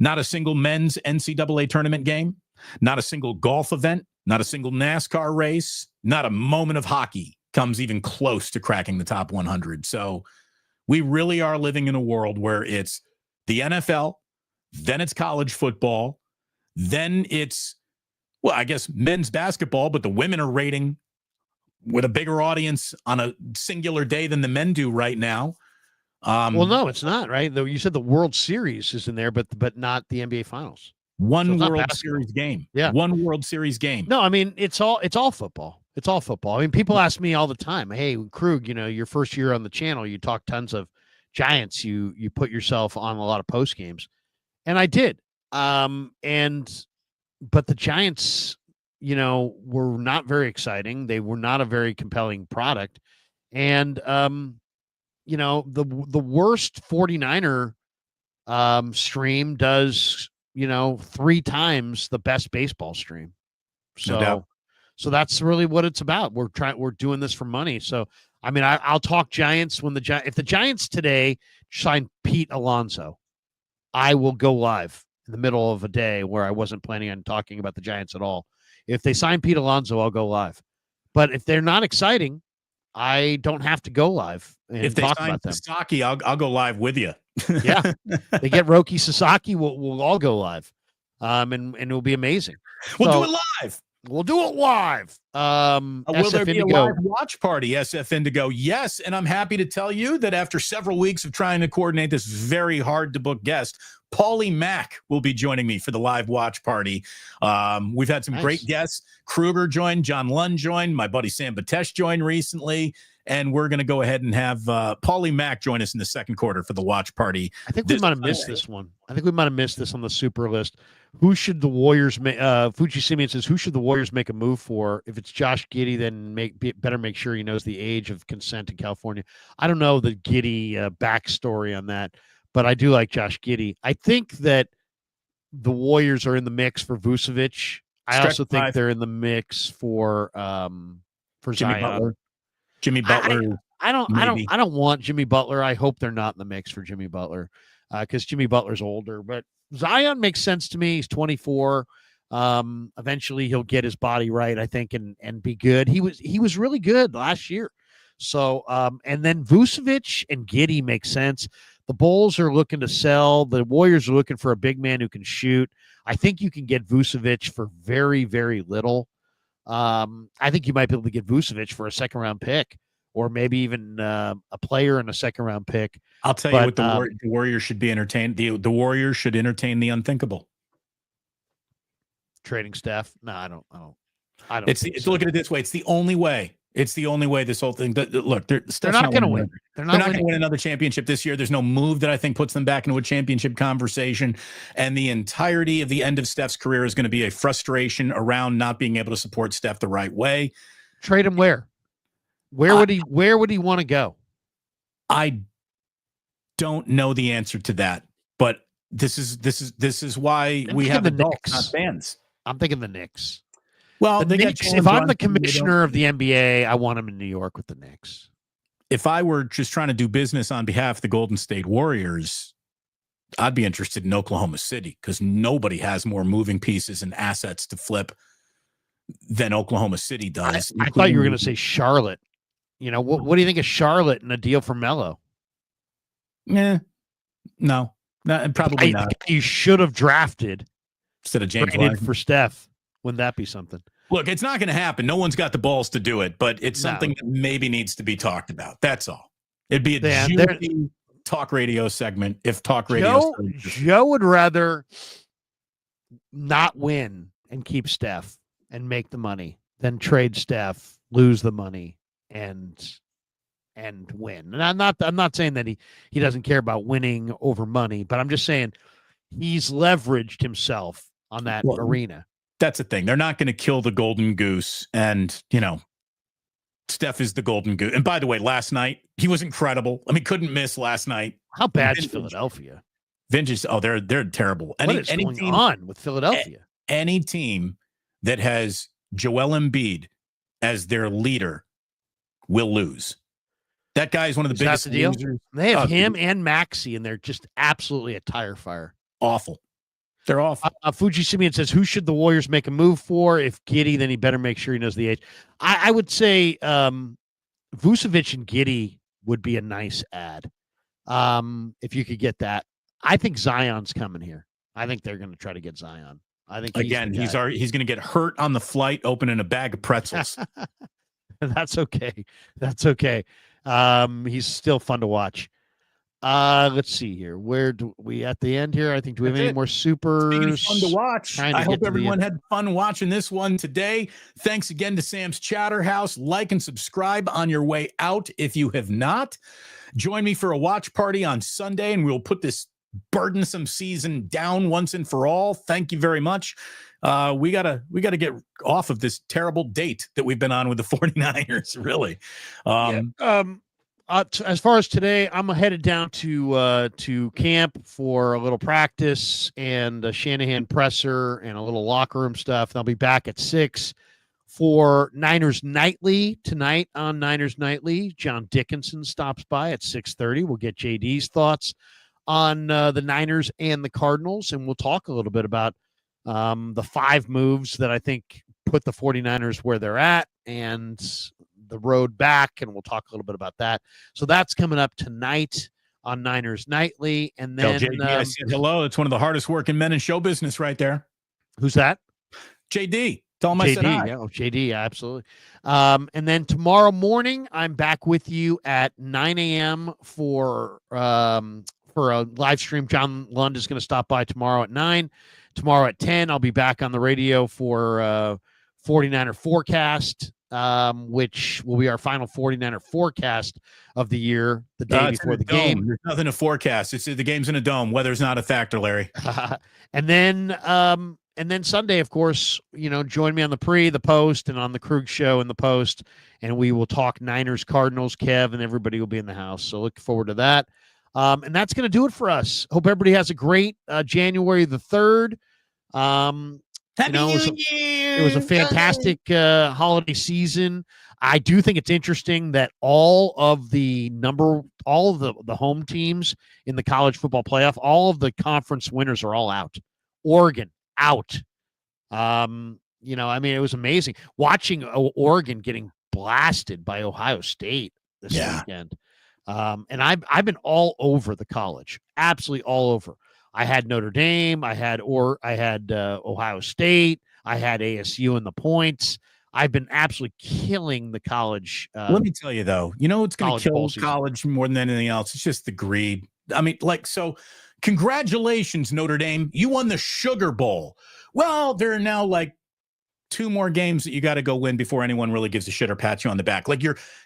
Not a single men's NCAA tournament game, not a single golf event, not a single NASCAR race, not a moment of hockey comes even close to cracking the top 100. So we really are living in a world where it's the NFL, then it's college football, then it's, well, I guess men's basketball, but the women are rating with a bigger audience on a singular day than the men do right now. Well, no, it's not, right? Though you said the World Series is in there, but not the NBA Finals. One World Series game. Yeah. One World Series game. No, I mean, it's all football. It's all football. I mean, people ask me all the time, hey, Krug, your first year on the channel, you talk tons of Giants. You put yourself on a lot of post games. And I did. But the Giants, were not very exciting. They were not a very compelling product. And, the worst 49er stream does, 3 times the best baseball stream. So, no doubt. So that's really what it's about. We're doing this for money. So, I mean, I'll talk Giants if the Giants today sign Pete Alonso, I will go live in the middle of a day where I wasn't planning on talking about the Giants at all. If they sign Pete Alonso, I'll go live. But if they're not exciting, I don't have to go live and if they talk sign about them. Sasaki, I'll go live with you. Yeah, they get Roki Sasaki. We'll all go live, and it'll be amazing. We'll do it live. We'll do it live. Will there be a live watch party, SF Indigo? Yes, and I'm happy to tell you that after several weeks of trying to coordinate this very hard to book guest, Paulie Mack will be joining me for the live watch party. We've had some great guests. Krueger joined, John Lund joined, my buddy Sam Batesh joined recently, and we're going to go ahead and have Paulie Mack join us in the second quarter for the watch party. I think we might have missed this one. I think we might have missed this on the super list. Who should the Warriors make? Fuji Simeon says, who should the Warriors make a move for? If it's Josh Giddey, then better make sure he knows the age of consent in California. I don't know the Giddey backstory on that, but I do like Josh Giddey. I think that the Warriors are in the mix for Vucevic. I also think they're in the mix for Jimmy Zion. Butler. Jimmy Butler. I don't want Jimmy Butler. I hope they're not in the mix for Jimmy Butler because Jimmy Butler's older. But Zion makes sense to me. He's 24. Eventually he'll get his body right, I think, and be good. He was really good last year. So and then Vucevic and Giddey make sense. The Bulls are looking to sell. The Warriors are looking for a big man who can shoot. I think you can get Vucevic for very, very little. I think you might be able to get Vucevic for a second-round pick, or maybe even a player in a second-round pick. I'll tell you what the Warriors should be entertained. The Warriors should entertain the unthinkable. Trading staff? No, I don't. It's look at it this way. It's the only way. It's the only way this whole thing. Look, they're not going to win. They're not going to win another championship this year. There's no move that I think puts them back into a championship conversation. And the entirety of the end of Steph's career is going to be a frustration around not being able to support Steph the right way. Trade him where? Where would he want to go? I don't know the answer to that, but this is why we have adults, not fans. I'm thinking the Knicks. Well, if I'm the commissioner of the NBA, I want him in New York with the Knicks. If I were just trying to do business on behalf of the Golden State Warriors, I'd be interested in Oklahoma City because nobody has more moving pieces and assets to flip than Oklahoma City does. I thought you were going to say Charlotte. What do you think of Charlotte and a deal for Melo? No, probably not. You should have drafted instead of James Harden for Steph. Wouldn't that be something? Look, it's not going to happen. No one's got the balls to do it, but it's something that maybe needs to be talked about. That's all. It'd be a talk radio segment if talk radio. Joe would rather not win and keep Steph and make the money than trade Steph, lose the money, and win. And I'm not saying that he doesn't care about winning over money, but I'm just saying he's leveraged himself on that arena. That's the thing. They're not going to kill the golden goose. And, Steph is the golden goose. And by the way, last night, he was incredible. I mean, couldn't miss last night. How bad is Philadelphia? Vintage. Oh, they're terrible. What is going on with Philadelphia? Any team that has Joel Embiid as their leader will lose. That guy is one of the biggest losers. They have him and Maxey, and they're just absolutely a tire fire. Awful. They're awful. Fuji Simeon says, who should the Warriors make a move for? If Giddey, then he better make sure he knows the age. I would say Vucevic and Giddey would be a nice ad. If you could get that. I think Zion's coming here. I think they're going to try to get Zion. I think he's going to get hurt on the flight opening a bag of pretzels. That's okay. He's still fun to watch. Let's see here. Where do we at the end here? I think, do we have any more supers? Fun to watch. I hope everyone had fun watching this one today. Thanks again to Sam's Chatterhouse. Like and subscribe on your way out if you have not. Join me for a watch party on Sunday, and we'll put this burdensome season down once and for all. Thank you very much. We gotta get off of this terrible date that we've been on with the 49ers, really. As far as today, I'm headed down to camp for a little practice and a Shanahan presser and a little locker room stuff. And I'll be back at 6 for Niners Nightly tonight on Niners Nightly. John Dickinson stops by at 6:30. We'll get JD's thoughts on the Niners and the Cardinals, and we'll talk a little bit about the 5 moves that I think put the 49ers where they're at and the road back, and we'll talk a little bit about that. So that's coming up tonight on Niners Nightly. And then JD, I said hello. It's one of the hardest working men in show business right there. Who's that? JD. Tell him I said hi. Yeah, JD, absolutely. And then tomorrow morning, I'm back with you at 9 a.m. for a live stream. John Lund is going to stop by tomorrow at 9. Tomorrow at 10, I'll be back on the radio for 49er Forecast, which will be our final 49er forecast of the year, the day before the game. There's nothing to forecast. The game's in a dome. Weather's not a factor, Larry. And then Sunday, of course, join me on the post, and on the Krueger show in the post, and we will talk Niners, Cardinals, Kev, and everybody will be in the house. So look forward to that. And that's going to do it for us. Hope everybody has a great January the 3rd. Happy New Year. It was a fantastic holiday season. I do think it's interesting that all of the home teams in the college football playoff, all of the conference winners are all out. Oregon out. It was amazing watching Oregon getting blasted by Ohio State this weekend. And I've been all over the college, absolutely all over. I had Notre Dame, I had Ohio State, I had ASU in the points. I've been absolutely killing the college. Let me tell you though, what's going to kill college more than anything else? It's just the greed. I mean, so congratulations, Notre Dame. You won the Sugar Bowl. Well, there are now 2 more games that you got to go win before anyone really gives a shit or pats you on the back.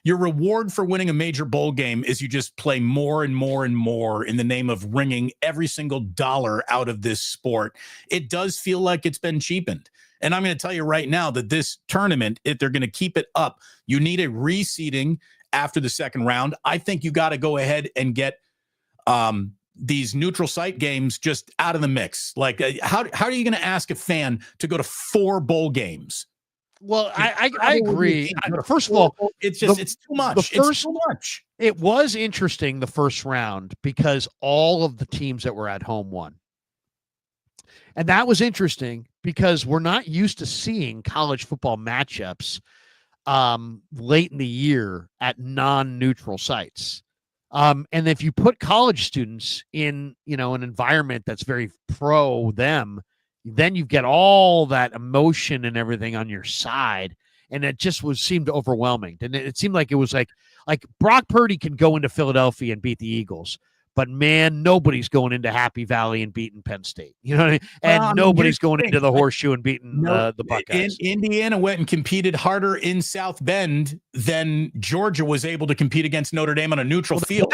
Your reward for winning a major bowl game is you just play more and more and more in the name of wringing every single dollar out of this sport. It does feel like it's been cheapened. And I'm going to tell you right now that this tournament, if they're going to keep it up, you need a reseeding after the second round. I think you got to go ahead and get these neutral site games just out of the mix. How are you going to ask a fan to go to 4 bowl games? Well, I agree. First of all, it's too much. It's too much. It was interesting the first round because all of the teams that were at home won. And that was interesting because we're not used to seeing college football matchups late in the year at non-neutral sites. And if you put college students in, an environment that's very pro them, then you get all that emotion and everything on your side. And it just seemed overwhelming. And it seemed like it was like Brock Purdy can go into Philadelphia and beat the Eagles, But man, nobody's going into Happy Valley and beating Penn State. You know what I mean? And Well, I mean, nobody's here's the going thing. into the Horseshoe and beating the Buckeyes. Indiana went and competed harder in South Bend than Georgia was able to compete against Notre Dame on a neutral field.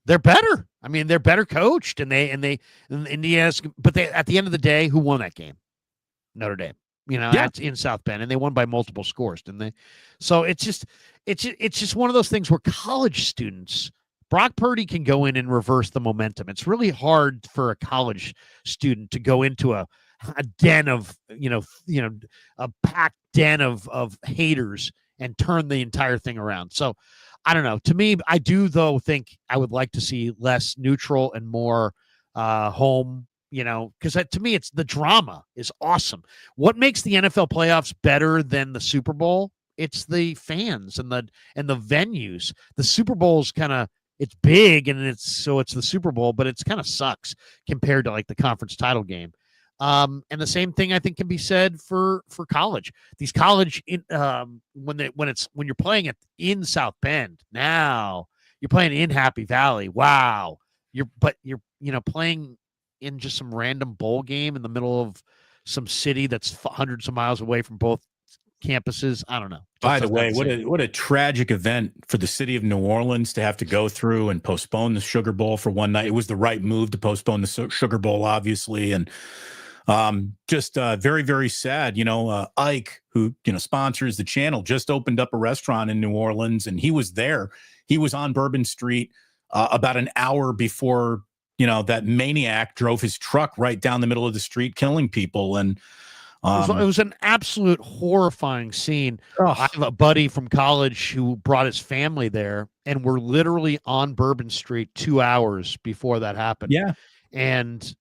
They're better. I mean, they're better coached, and Indiana's. But at the end of the day, who won that game? Notre Dame. That's in South Bend, and they won by multiple scores, didn't they? So it's just one of those things where college students, Brock Purdy can go in and reverse the momentum. It's really hard for a college student to go into a den of a packed den of haters and turn the entire thing around. So I don't know. To me, I do though think I would like to see less neutral and more home. Because to me, it's the drama is awesome. What makes the NFL playoffs better than the Super Bowl? It's the fans and the venues. The Super Bowl's it's big and it's the Super Bowl, but it's kind of sucks compared to like the conference title game. And the same thing I think can be said for college. These college when you're playing it in South Bend, now you're playing in Happy Valley. Wow, you're playing in just some random bowl game in the middle of some city that's hundreds of miles away from both campuses. I don't know. By the way, what a tragic event for the city of New Orleans to have to go through and postpone the Sugar Bowl for one night. It was the right move to postpone the Sugar Bowl, obviously, and just very, very sad. Ike, who sponsors the channel, just opened up a restaurant in New Orleans, and he was there. He was on Bourbon Street about an hour before that maniac drove his truck right down the middle of the street, killing people. And it was an absolute horrifying scene. I have a buddy from college who brought his family there, and we're literally on Bourbon Street 2 hours before that happened. Yeah. And,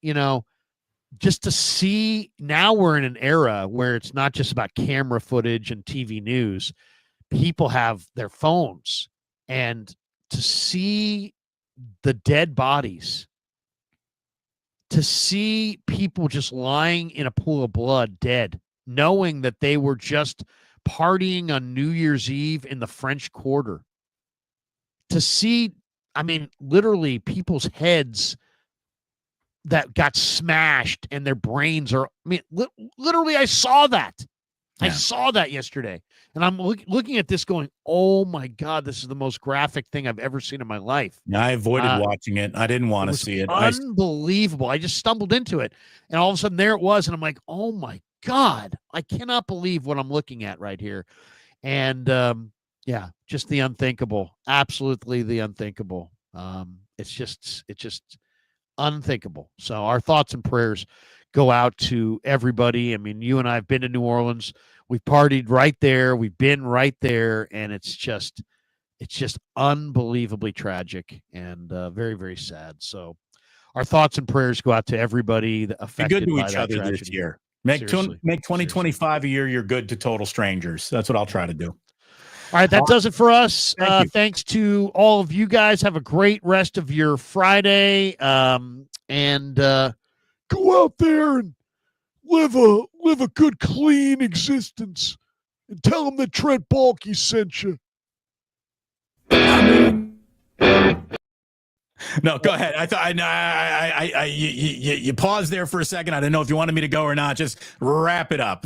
just to see, now we're in an era where it's not just about camera footage and TV news. People have their phones, and to see the dead bodies, to see people just lying in a pool of blood, dead, knowing that they were just partying on New Year's Eve in the French Quarter, to see, literally people's heads that got smashed and their brains are, literally I saw that. Yeah. I saw that yesterday. And I'm looking at this going, oh my God, this is the most graphic thing I've ever seen in my life. I avoided watching it. I didn't want to see it. Unbelievable. I just stumbled into it. And all of a sudden there it was. And I'm like, oh my God, I cannot believe what I'm looking at right here. And just the unthinkable. Absolutely the unthinkable. It's just unthinkable. So our thoughts and prayers go out to everybody. You and I have been to New Orleans. We've partied right there. We've been right there. And it's just unbelievably tragic and very, very sad. So our thoughts and prayers go out to everybody affected. Be good to by each that other tragedy. this year. Make 2025 a year you're good to total strangers. That's what I'll try to do. All right, that does it for us. Thanks to all of you guys. Have a great rest of your Friday. And go out there and live a good, clean existence. And tell them that Trent Baalke sent you. No, go ahead. I thought you paused there for a second. I didn't know if you wanted me to go or not. Just wrap it up.